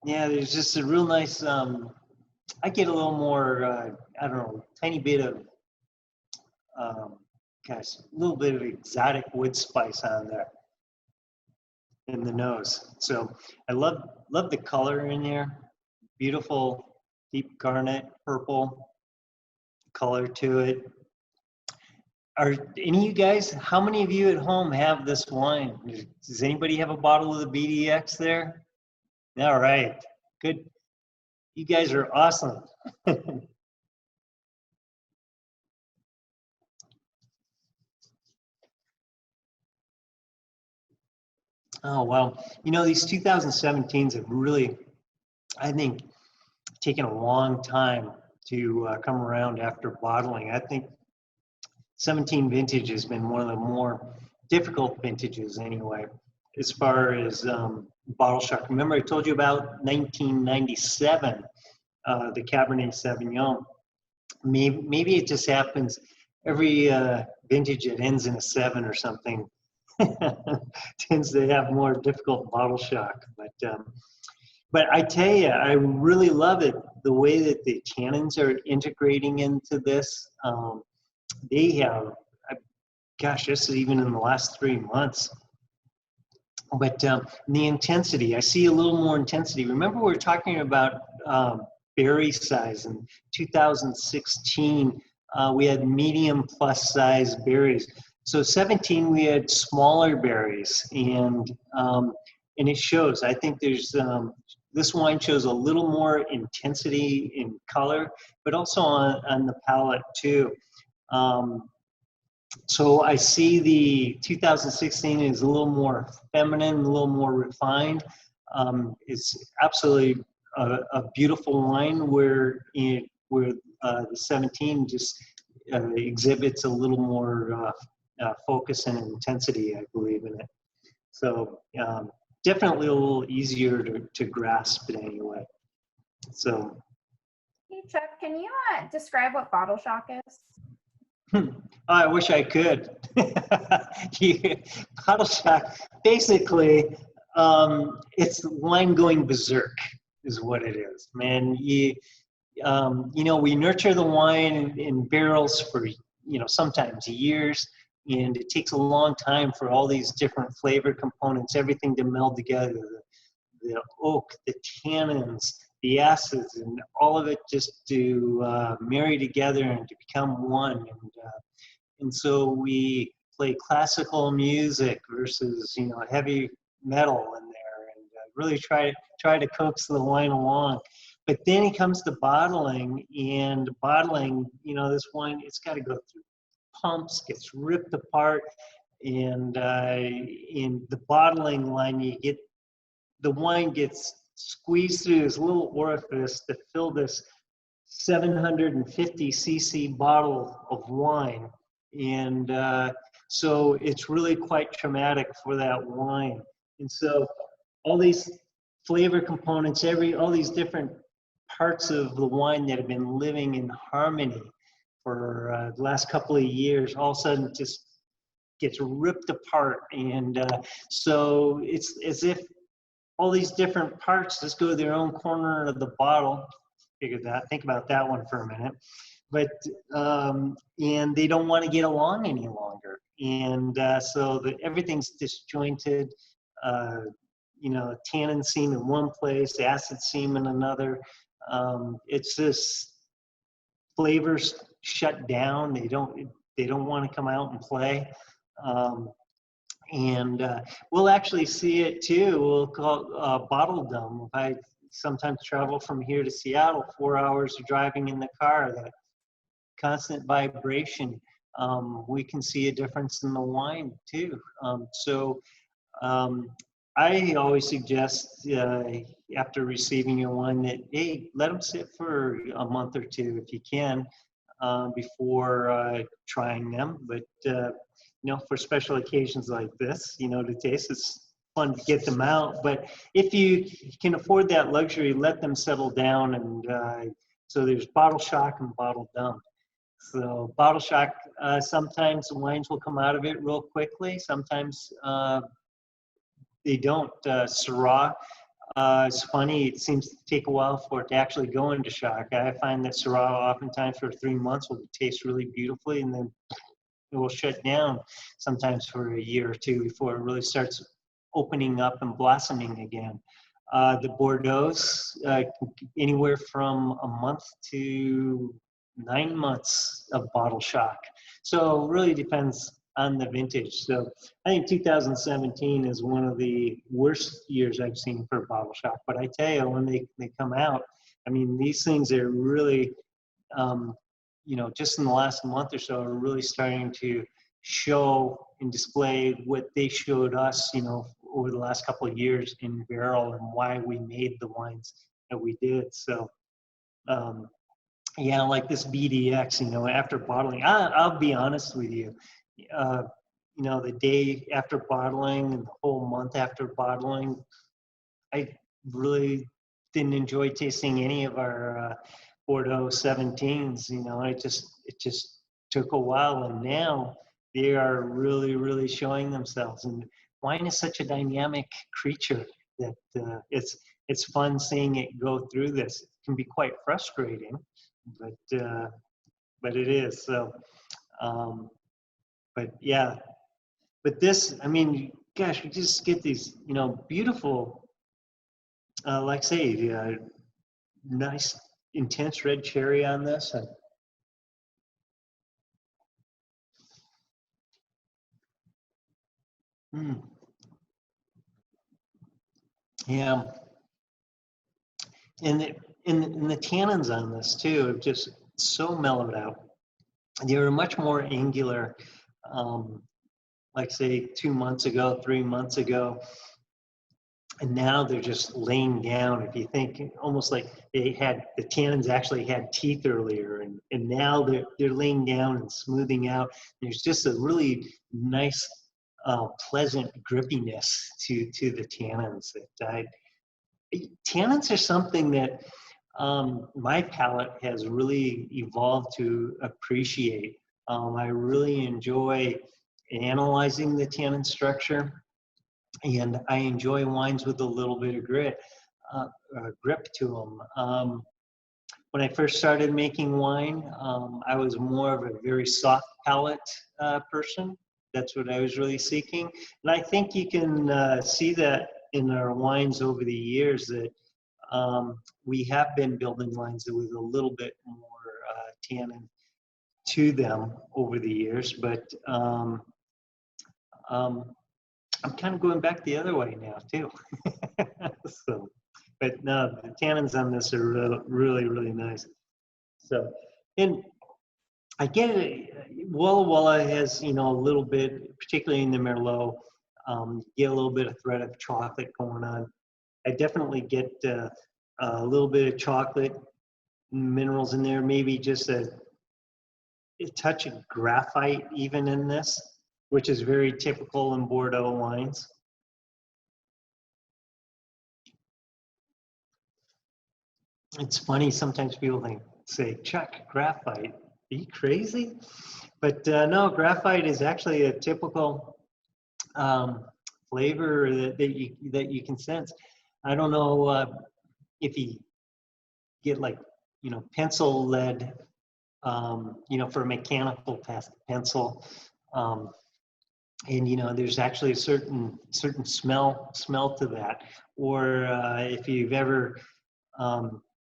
yeah, there's just a real nice, I get a little more, I don't know, tiny bit of, gosh, a little bit of exotic wood spice on there in the nose. So I love the color in here. Beautiful, deep garnet, purple color to it. Are any of you guys, how many of you at home have this wine? Does anybody have a bottle of the BDX there? All right, good. You guys are awesome. Oh, well, you know, these 2017s have really, I think, taken a long time to come around after bottling. I think 17 vintage has been one of the more difficult vintages anyway, as far as bottle shock. Remember I told you about 1997, the Cabernet Sauvignon. Maybe it just happens every vintage that ends in a 7 or something tends to have more difficult bottle shock. But I tell you, I really love it, the way that the tannins are integrating into this. They have, gosh, this is even in the last 3 months. But the intensity, I see a little more intensity. Remember we were talking about berry size in 2016. We had medium plus size berries. So 17, we had smaller berries, and it shows. I think there's this wine shows a little more intensity in color, but also on the palate too. So I see the 2016 is a little more feminine, a little more refined. It's absolutely a beautiful wine where the 17 just exhibits a little more focus and intensity, I believe, in it. So definitely a little easier to grasp it anyway. So. Hey Chuck, can you describe what bottle shock is? I wish I could. Bottle shock, basically, it's wine going berserk is what it is, man. You know, we nurture the wine in barrels for, you know, sometimes years, and it takes a long time for all these different flavor components, everything to meld together, the oak, the tannins, the acids, and all of it just to marry together and to become one. And so we play classical music versus, you know, heavy metal in there, and really try to coax the wine along. But then it comes to bottling, and bottling, you know, this wine, it's got to go through pumps, gets ripped apart, and in the bottling line, the wine gets squeezed through this little orifice to fill this 750 cc bottle of wine. And so it's really quite traumatic for that wine. And so all these flavor components, all these different parts of the wine that have been living in harmony for the last couple of years, all of a sudden just gets ripped apart. And so it's as if all these different parts just go to their own corner of the bottle. Think about that one for a minute. But, and they don't want to get along any longer. And so everything's disjointed. You know, tannin seam in one place, acid seam in another. It's just flavors shut down. They don't want to come out and play. And we'll actually see it too. We'll call bottle dumb. I sometimes travel from here to Seattle, 4 hours of driving in the car, that constant vibration. We can see a difference in the wine too. I always suggest after receiving your wine that, hey, let them sit for a month or two if you can before trying them. But you know, for special occasions like this, you know, to taste, it's fun to get them out. But if you can afford that luxury, let them settle down. And so there's bottle shock and bottle dump. So bottle shock, sometimes wines will come out of it real quickly. Sometimes they don't. Syrah, it's funny, it seems to take a while for it to actually go into shock. I find that Syrah oftentimes for 3 months will taste really beautifully, and then it will shut down sometimes for a year or two before it really starts opening up and blossoming again. The Bordeaux's, anywhere from a month to 9 months of bottle shock. So it really depends on the vintage. So I think 2017 is one of the worst years I've seen for bottle shock. But I tell you, when they come out, I mean, these things are really, you know, just in the last month or so, are really starting to show and display what they showed us, you know, over the last couple of years in barrel, and why we made the wines that we did. So, yeah, like this BDX, you know, after bottling, I'll be honest with you, you know, the day after bottling and the whole month after bottling, I really didn't enjoy tasting any of our Bordeaux 17s. You know, it just took a while, and now they are really, really showing themselves. And wine is such a dynamic creature that it's fun seeing it go through this. It can be quite frustrating, but it is. So, but yeah, but this, I mean, gosh, we just get these, you know, beautiful, like say, nice, intense red cherry on this. Yeah, and the tannins on this too have just so mellowed out. They were much more angular, like say 2 months ago, 3 months ago, and now they're just laying down. If you think, almost like the tannins actually had teeth earlier, and now they're laying down and smoothing out. There's just a really nice, pleasant grippiness to the tannins. Tannins are something that my palate has really evolved to appreciate. I really enjoy analyzing the tannin structure, and I enjoy wines with a little bit of grip to them. When I first started making wine, I was more of a very soft palate person. That's what I was really seeking. And I think you can see that in our wines over the years, that we have been building wines with a little bit more tannin to them over the years. But I'm kind of going back the other way now too. So, but no, the tannins on this are really, really nice. So, and I get it. Walla Walla has, you know, a little bit, particularly in the Merlot, get a little bit of thread of chocolate going on. I definitely get a little bit of chocolate minerals in there, maybe just a touch of graphite even in this, which is very typical in Bordeaux wines. it's funny, sometimes people say, Chuck, graphite, are you crazy? But no, graphite is actually a typical flavor that you can sense. I don't know if you get like, pencil lead, for a mechanical pencil. And there's actually a certain smell to that. Or if you've ever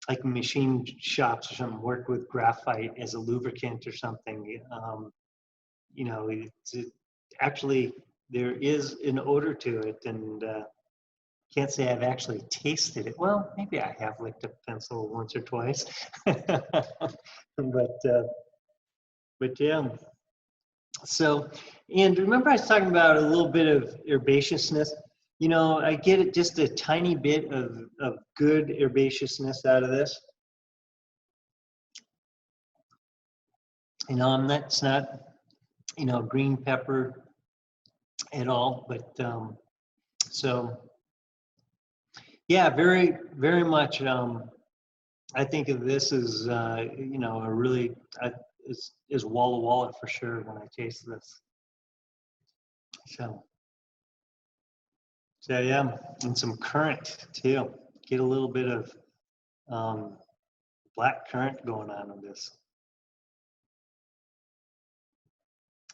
like machine shops or something work with graphite as a lubricant or something, actually there is an odor to it, and can't say I've actually tasted it. Well, maybe I have licked a pencil once or twice, but yeah. So, and remember I was talking about a little bit of herbaceousness. I get it, just a tiny bit of good herbaceousness out of this. It's not, green pepper at all, but so yeah, very, very much. I think of this as a really is Walla Walla for sure when I taste this. So yeah, and some currant too. Get a little bit of black currant going on in this.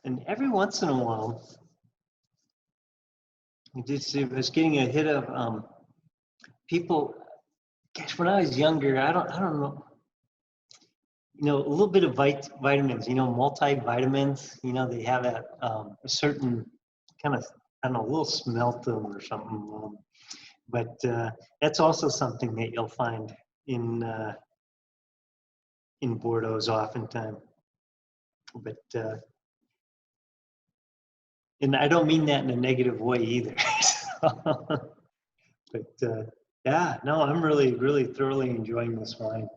And every once in a while, I was getting a hit of people. Gosh, when I was younger, I don't know. A little bit of vitamins. Multivitamins. They have that a certain kind of, I don't know, a little smell to them or something. But that's also something that you'll find in Bordeaux's oftentimes. But and I don't mean that in a negative way either. But yeah, no, I'm really, really thoroughly enjoying this wine.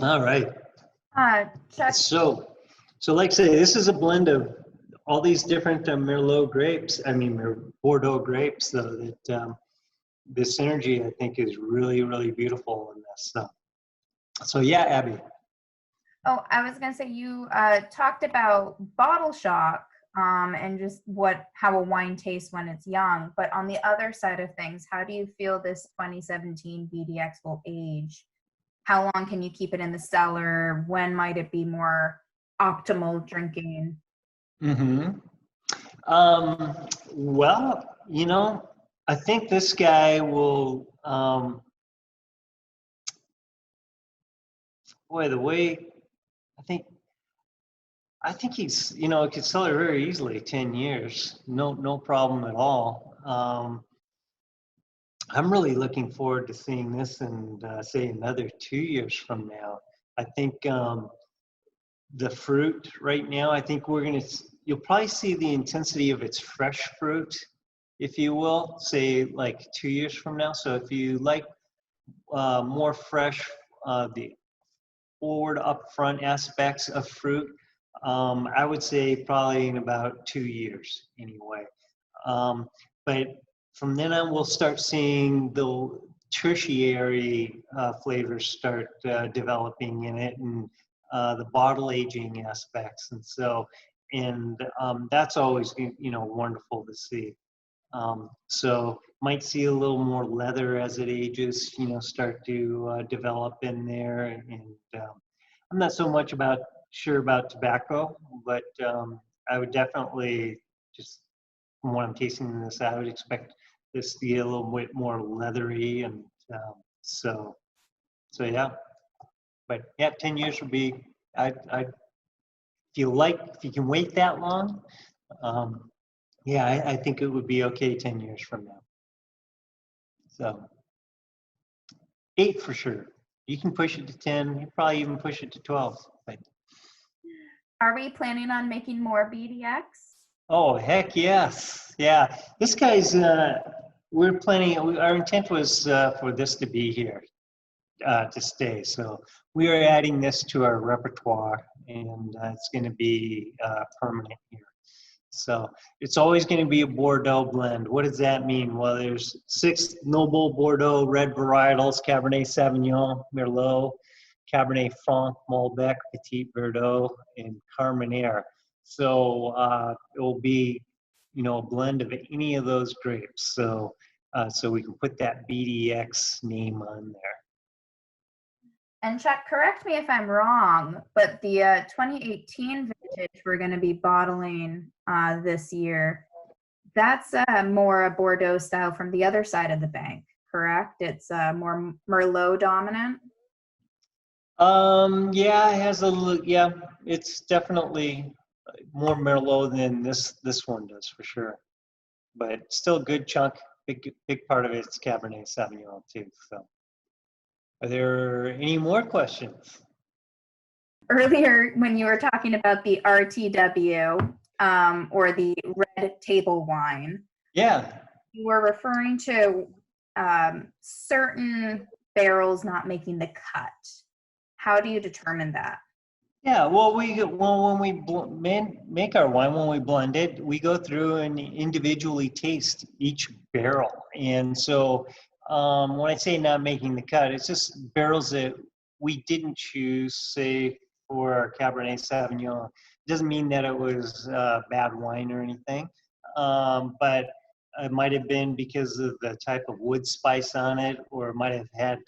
All right. Chuck. So like I say, this is a blend of all these different Merlot grapes. Bordeaux grapes. Though that the synergy, I think, is really, really beautiful in this. So yeah, Abbie. Oh, I was gonna say, you talked about bottle shock and just how a wine tastes when it's young. But on the other side of things, how do you feel this 2017 BDX will age? How long can you keep it in the cellar? When might it be more optimal drinking? Mm-hmm. Well, I think this guy will. Boy, the way I think he's, could sell it very easily 10 years, no problem at all. I'm really looking forward to seeing this in, say, another 2 years from now. I think the fruit right now, I think you'll probably see the intensity of its fresh fruit, if you will, say like 2 years from now. So if you like more fresh, the forward upfront aspects of fruit, I would say probably in about 2 years anyway. But from then on, we'll start seeing the tertiary flavors start developing in it, and the bottle aging aspects. And so, that's always, wonderful to see. So might see a little more leather as it ages, start to develop in there. And I'm not so much sure about tobacco, but I would definitely, just from what I'm tasting in this, I would expect this to be a little bit more leathery. And so yeah. But yeah, 10 years would be, if you can wait that long, yeah, I think it would be okay 10 years from now. So 8 for sure. You can push it to 10. You probably even push it to 12. But are we planning on making more BDX? Oh, heck yes. Yeah. This guy's, we're planning, our intent was for this to be here, to stay. So we are adding this to our repertoire, and it's going to be permanent here. So it's always going to be a Bordeaux blend. What does that mean? Well, there's 6 noble Bordeaux red varietals: Cabernet Sauvignon, Merlot, Cabernet Franc, Malbec, Petit Verdot, and Carmenere. So it will be, a blend of any of those grapes. So so we can put that BDX name on there. And Chuck, correct me if I'm wrong, but the 2018 vintage we're going to be bottling this year, that's more a Bordeaux style from the other side of the bank, correct? It's more Merlot dominant. Yeah, it has a look. Yeah, it's definitely more Merlot than this one does for sure. But still a good chunk. Big part of it's Cabernet Sauvignon too. So, are there any more questions? Earlier, when you were talking about the RTW or the red table wine, Yeah. you were referring to certain barrels not making the cut. How do you determine that? Yeah, well, when we make our wine, when we blend it, we go through and individually taste each barrel. And so when I say not making the cut, it's just barrels that we didn't choose, say, for our Cabernet Sauvignon. It doesn't mean that it was bad wine or anything, but it might have been because of the type of wood spice on it, or it might have had,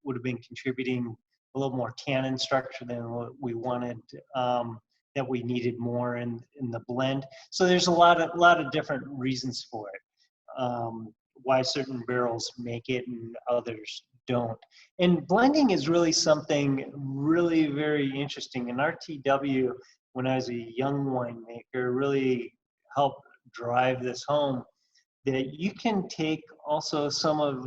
would have been contributing a little more tannin structure than what we wanted, that we needed more in the blend. So there's a lot of different reasons for it, why certain barrels make it and others don't. And blending is really something really very interesting. And RTW, when I was a young winemaker, really helped drive this home, that you can take also some of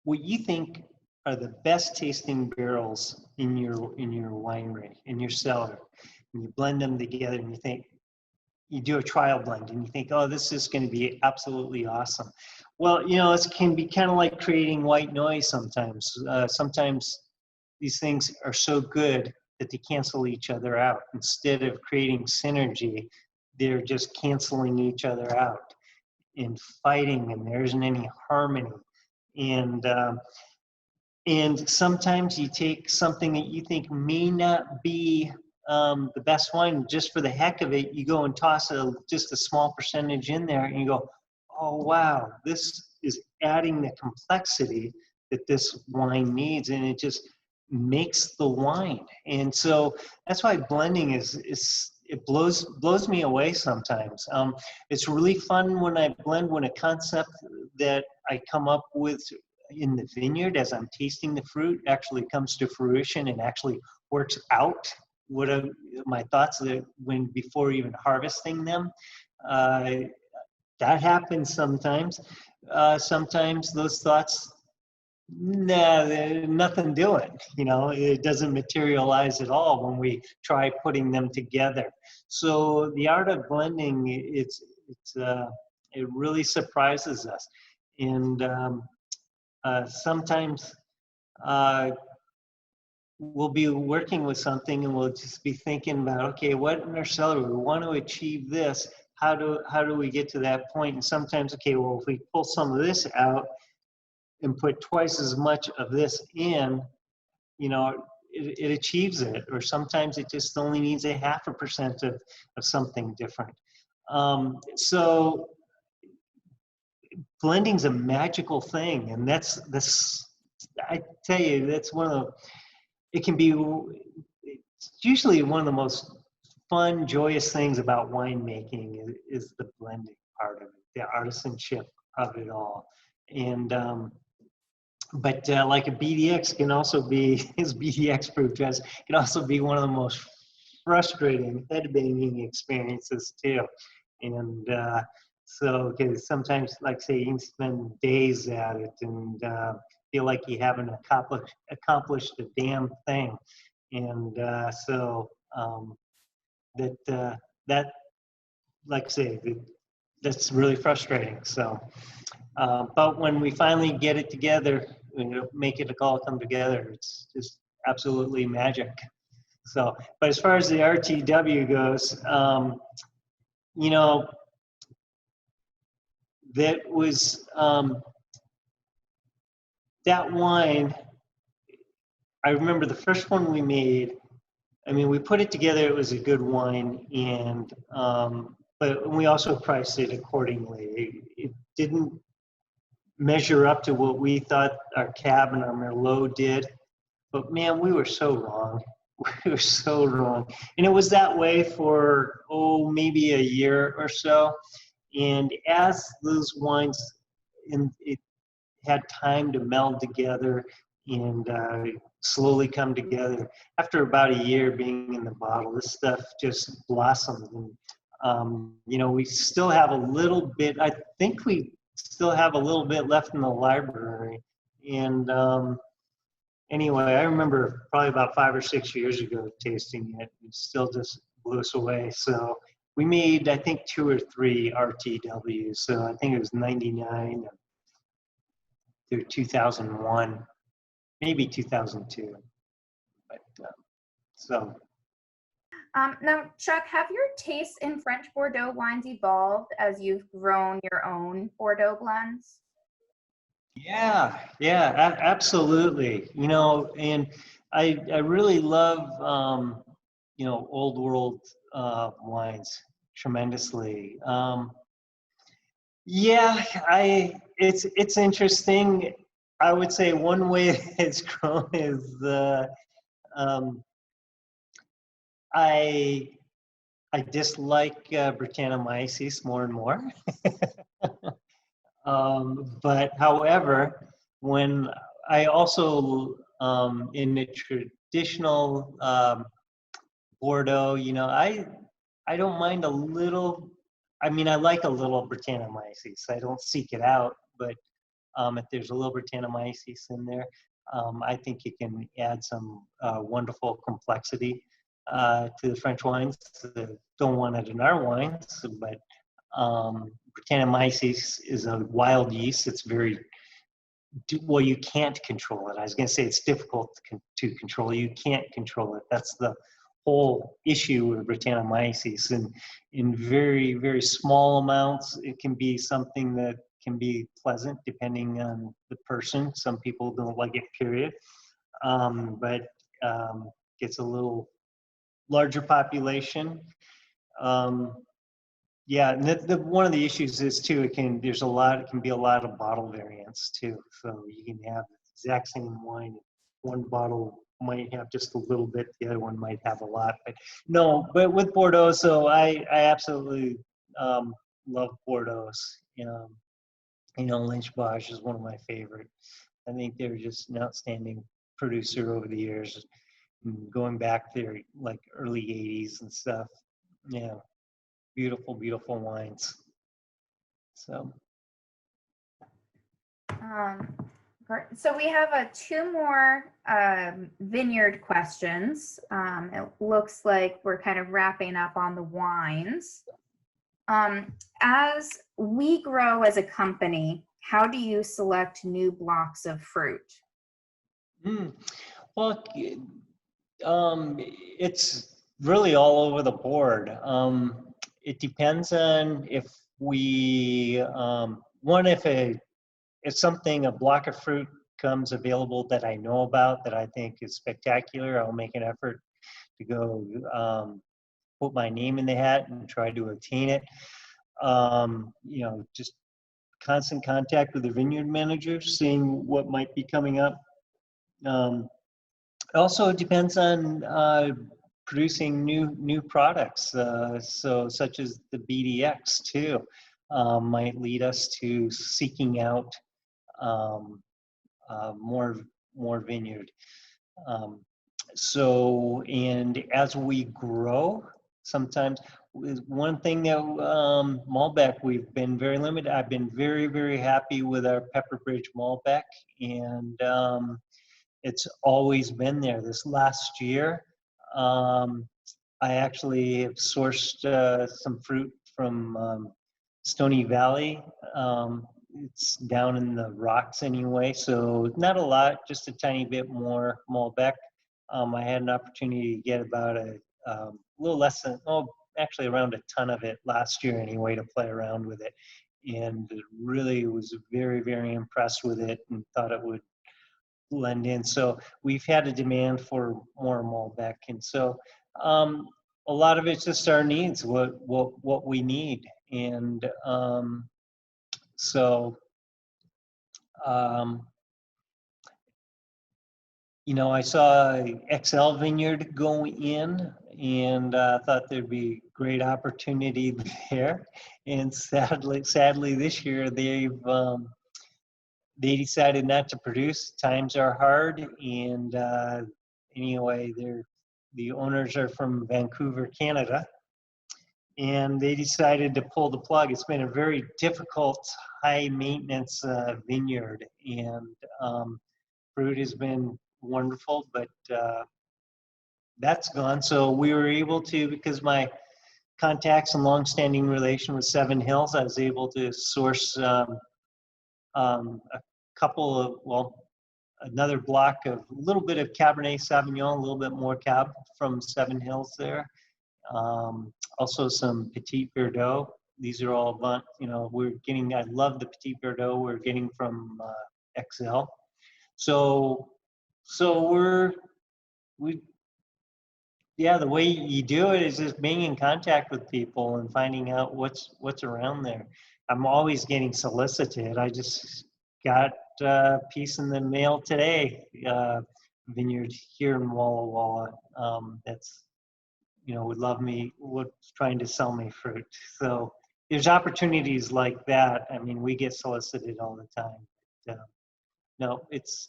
what you think are the best tasting barrels in your winery, in your cellar, and you blend them together, and you do a trial blend, and you think, oh, this is going to be absolutely awesome. Well, it can be kind of like creating white noise sometimes. Sometimes these things are so good that they cancel each other out. Instead of creating synergy, they're just canceling each other out and fighting, and there isn't any harmony. And sometimes you take something that you think may not be the best wine, just for the heck of it, you go and toss just a small percentage in there, and you go, oh wow, this is adding the complexity that this wine needs, and it just makes the wine. And so that's why blending it blows me away sometimes. It's really fun when I blend, when a concept that I come up with in the vineyard as I'm tasting the fruit actually comes to fruition and actually works out what my thoughts before even harvesting them. That happens sometimes. Sometimes those thoughts, nothing doing. It doesn't materialize at all when we try putting them together. So the art of blending, it really surprises us. And sometimes we'll be working with something and we'll just be thinking about, okay, what in our cellar, we want to achieve this. How do we get to that point? And sometimes, okay, well, if we pull some of this out and put twice as much of this in, it achieves it. Or sometimes it just only needs 0.5% of something different. So blending's a magical thing, and that's I tell you, that's it's usually one of the most fun, joyous things about winemaking is the blending part of it, the artisanship of it all. And but like a BDX can also be, as BDX proved us, can also be one of the most frustrating, head-banging experiences too. And so, because sometimes, like say, you can spend days at it and feel like you haven't accomplished a damn thing. And that, like I say, that's really frustrating. So, but when we finally get it together, make it all come together, it's just absolutely magic. So, but as far as the RTW goes, you know, that was, that wine, I remember the first one we made, I mean, we put it together, it was a good wine, and, but we also priced it accordingly. It didn't measure up to what we thought our Cab and our Merlot did, but man, we were so wrong. We were so wrong. And it was that way for, oh, maybe a year or so. And as those wines, it had time to meld together and slowly come together. After about a year being in the bottle, this stuff just blossomed. And, you know, we still have a little bit, I think we still have a little bit left in the library. And anyway, I remember probably about 5 or 6 years ago tasting it. It still just blew us away. So we made, I think, 2 or 3 RTWs. So I think it was 99 through 2001, maybe 2002. But so. Now, Chuck, have your tastes in French Bordeaux wines evolved as you've grown your own Bordeaux blends? Yeah, absolutely. You know, and I really love, you know, old world wines tremendously. Yeah, it's interesting. I would say one way it's grown is I dislike Brettanomyces more and more. But however, when I also in the traditional Bordeaux, you know, I don't mind a little. I mean, I like a little Brettanomyces. I don't seek it out, but if there's a little Brettanomyces in there, I think it can add some wonderful complexity to the French wines. Don't want it in our wines, but Brettanomyces is a wild yeast. It's very, well, you can't control it. I was going to say it's difficult to control. You can't control it. That's the whole issue with Brettanomyces. And in very, very small amounts, it can be something that can be pleasant depending on the person. Some people don't like it, period. But gets a little larger population. Yeah, and one of the issues is too, it can be a lot of bottle variants too. So you can have the exact same wine. One bottle might have just a little bit, the other one might have a lot. But no, but with Bordeaux, so I absolutely love Bordeaux. You know, Lynch-Bages is one of my favorite. I think they're just an outstanding producer over the years, going back there like early 80s and stuff. Yeah. Beautiful, beautiful wines. So. So we have 2 more vineyard questions. It looks like we're kind of wrapping up on the wines. As we grow as a company, how do you select new blocks of fruit? Well, it's really all over the board. It depends on if we, if something, a block of fruit comes available that I know about that I think is spectacular, I'll make an effort to go put my name in the hat and try to obtain it. You know, just constant contact with the vineyard manager, seeing what might be coming up. Also, it depends on producing new products, so such as the BDX too, might lead us to seeking out more vineyard. So, and as we grow, sometimes one thing that Malbec, we've been very limited. I've been very, very happy with our Pepperbridge Malbec, and it's always been there. This last year, I actually have sourced some fruit from Stony Valley. It's down in the rocks anyway, so not a lot, just a tiny bit more Malbec. I had an opportunity to get about a little less than, oh, actually around a ton of it last year anyway, to play around with it. And really was very, very impressed with it and thought it would blend in. So we've had a demand for more Malbec. And so a lot of it's just our needs, what we need. And so, you know, I saw XL Vineyard go in, and thought there'd be great opportunity there. And sadly this year they decided not to produce. Times are hard, and anyway, the owners are from Vancouver, Canada, and they decided to pull the plug. It's been a very difficult, high maintenance vineyard, and fruit has been wonderful, but that's gone. So we were able to, because my contacts and long-standing relation with Seven Hills, I was able to source a couple of, well, another block of a little bit of Cabernet Sauvignon, a little bit more Cab from Seven Hills there. Also some Petit Verdot. These are all, you know, we're getting, I love the Petit Verdot we're getting from XL. So yeah, the way you do it is just being in contact with people and finding out what's around there. I'm always getting solicited. I just got a piece in the mail today, vineyard here in Walla Walla, that's, you know, was trying to sell me fruit. So there's opportunities like that. I mean, we get solicited all the time. No, it's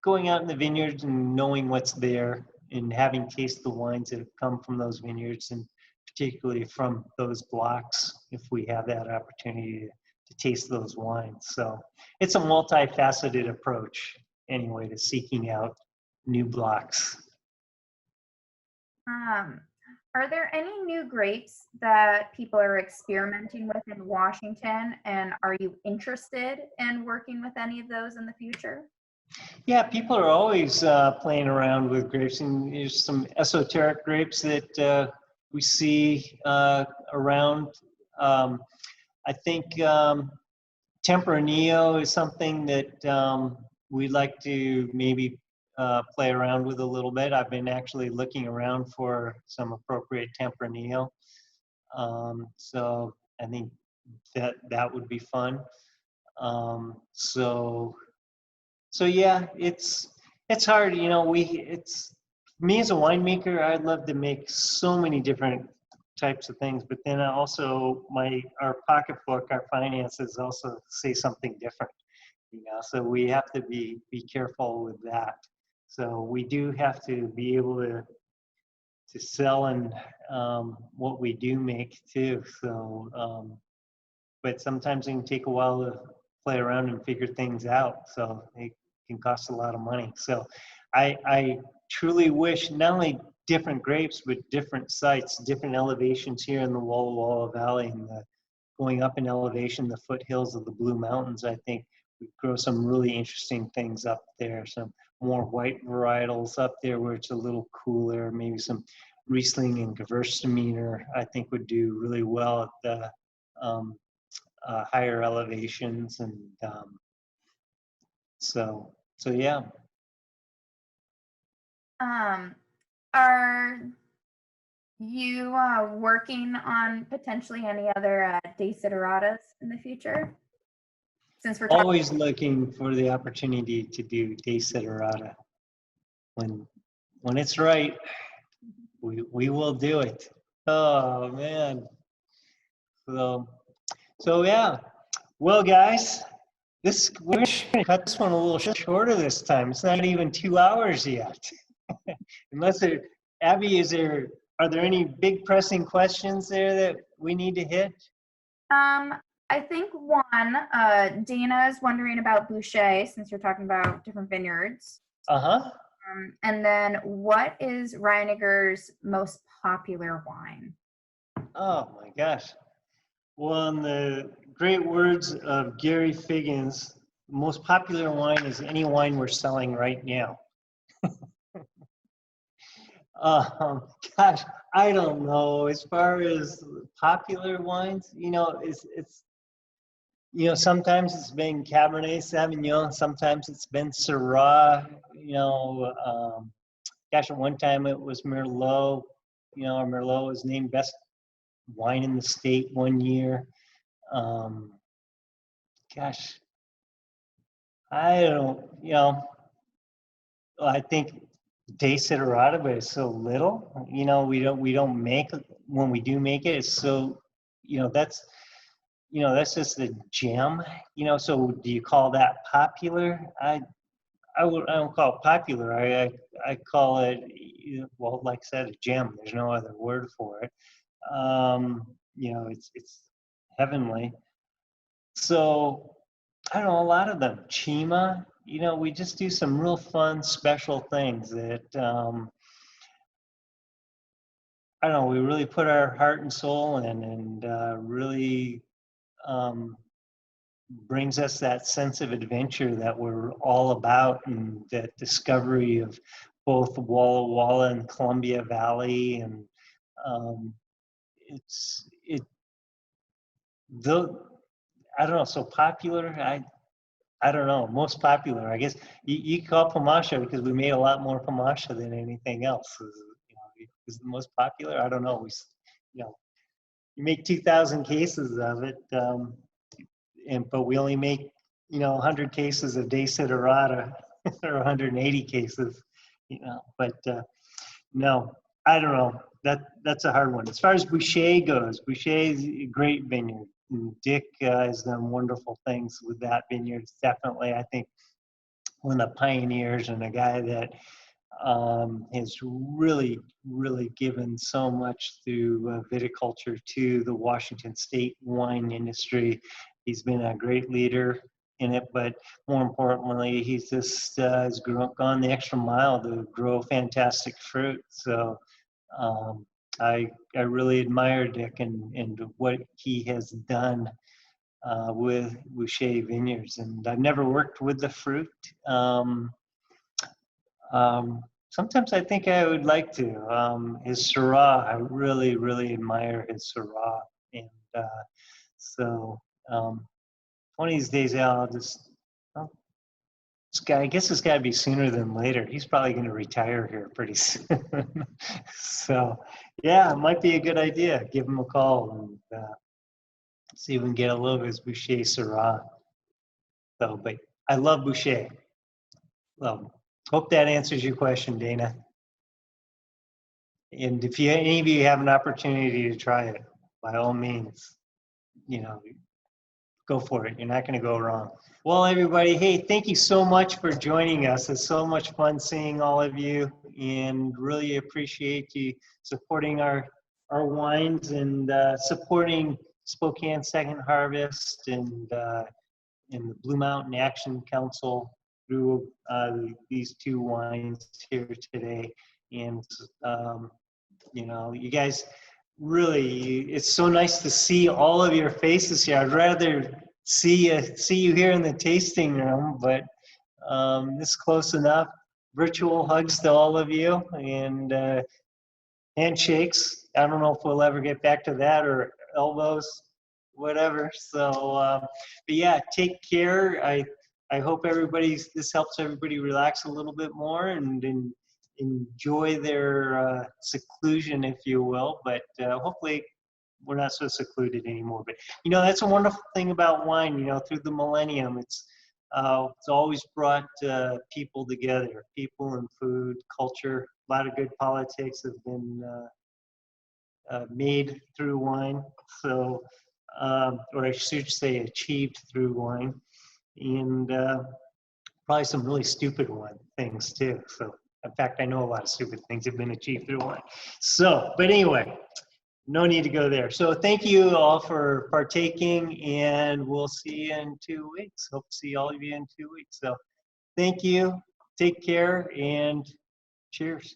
going out in the vineyards and knowing what's there and having tasted the wines that have come from those vineyards, and particularly from those blocks, if we have that opportunity to taste those wines. So it's a multifaceted approach anyway to seeking out new blocks. Are there any new grapes that people are experimenting with in Washington, and are you interested in working with any of those in the future? Yeah, people are always playing around with grapes, and there's some esoteric grapes that we see around. I think Tempranillo is something that we'd like to maybe play around with a little bit. I've been actually looking around for some appropriate Tempranillo. So I think that would be fun. So yeah, it's hard, you know. It's me as a winemaker, I'd love to make so many different types of things, but then also our pocketbook, our finances also say something different, you know. So we have to be careful with that. So we do have to be able to sell and what we do make too. So, but sometimes it can take a while to play around and figure things out. So it can cost a lot of money. So I truly wish not only different grapes, but different sites, different elevations here in the Walla Walla Valley, and going up in elevation, the foothills of the Blue Mountains. I think we grow some really interesting things up there. Some more white varietals up there where it's a little cooler. Maybe some Riesling and Gewürztraminer I think would do really well at the higher elevations, and so yeah. Are you working on potentially any other Desideratas in the future? Since we're always looking for the opportunity to do Desiderata. When it's right, we will do it. Oh man. So yeah. Well, guys, we're gonna cut this one a little shorter this time. It's not even 2 hours yet. Unless Abbie, are there any big pressing questions there that we need to hit? I think one, Dana is wondering about Boucher, since you're talking about different vineyards. Uh-huh. And then what is Reininger's most popular wine? Oh my gosh. Well, in the great words of Gary Figgins, the most popular wine is any wine we're selling right now. Gosh, I don't know. As far as popular wines, it's sometimes it's been Cabernet Sauvignon, sometimes it's been Syrah. Gosh, at one time it was Merlot. Merlot was named best wine in the state one year. Gosh, I don't. I think de Siderata, but it's so little. We don't make, when we do make it, it's so, that's just a gem. So do you call that popular? I don't call it popular. I call it, well, like I said, a gem. There's no other word for it. It's heavenly. So I don't know, a lot of them. Chima, we just do some real fun, special things that, I don't know, we really put our heart and soul in, and really brings us that sense of adventure that we're all about, and that discovery of both Walla Walla and Columbia Valley. And I don't know, so popular, I don't know, most popular, I guess you call Pomasha, because we made a lot more Pomasha than anything else. Is the most popular? I don't know. You make 2,000 cases of it, but we only make 100 cases of de Siderata, or 180 cases. But no, I don't know. That's a hard one. As far as Boucher goes, Boucher is a great vineyard. And Dick has done wonderful things with that vineyard. It's definitely, I think, one of the pioneers, and a guy that has really, really given so much through viticulture to the Washington State wine industry. He's been a great leader in it, but more importantly, he's just has gone the extra mile to grow fantastic fruit. So I really admire Dick and what he has done with Boucher Vineyards. And I've never worked with the fruit. Sometimes I think I would like to. His Syrah, I really, really admire his Syrah. And so one of these days, I'll just, I guess it's got to be sooner than later. He's probably going to retire here pretty soon. So, yeah, it might be a good idea. Give him a call and see if we can get a little of his Boucher Syrah. So, but I love Boucher. Love him. Hope that answers your question, Dana. And if any of you have an opportunity to try it, by all means, go for it. You're not going to go wrong. Well, everybody, hey, thank you so much for joining us. It's so much fun seeing all of you, and really appreciate you supporting our wines, and supporting Spokane Second Harvest and the Blue Mountain Action Council through these two wines here today. And you guys, really, it's so nice to see all of your faces here. I'd rather see you here in the tasting room, but this is close enough. Virtual hugs to all of you, and handshakes. I don't know if we'll ever get back to that, or elbows, whatever. So, but yeah, take care. I hope this helps everybody relax a little bit more and enjoy their seclusion, if you will. But hopefully we're not so secluded anymore. But that's a wonderful thing about wine. Through the millennium, it's always brought people together, people and food, culture. A lot of good politics have been made through wine. So, or I should say, achieved through wine, and probably some really stupid things too. So, in fact, I know a lot of stupid things have been achieved through wine. So, but anyway, no need to go there. So thank you all for partaking, and we'll see you in 2 weeks. Hope to see all of you in 2 weeks. So thank you, take care, and cheers.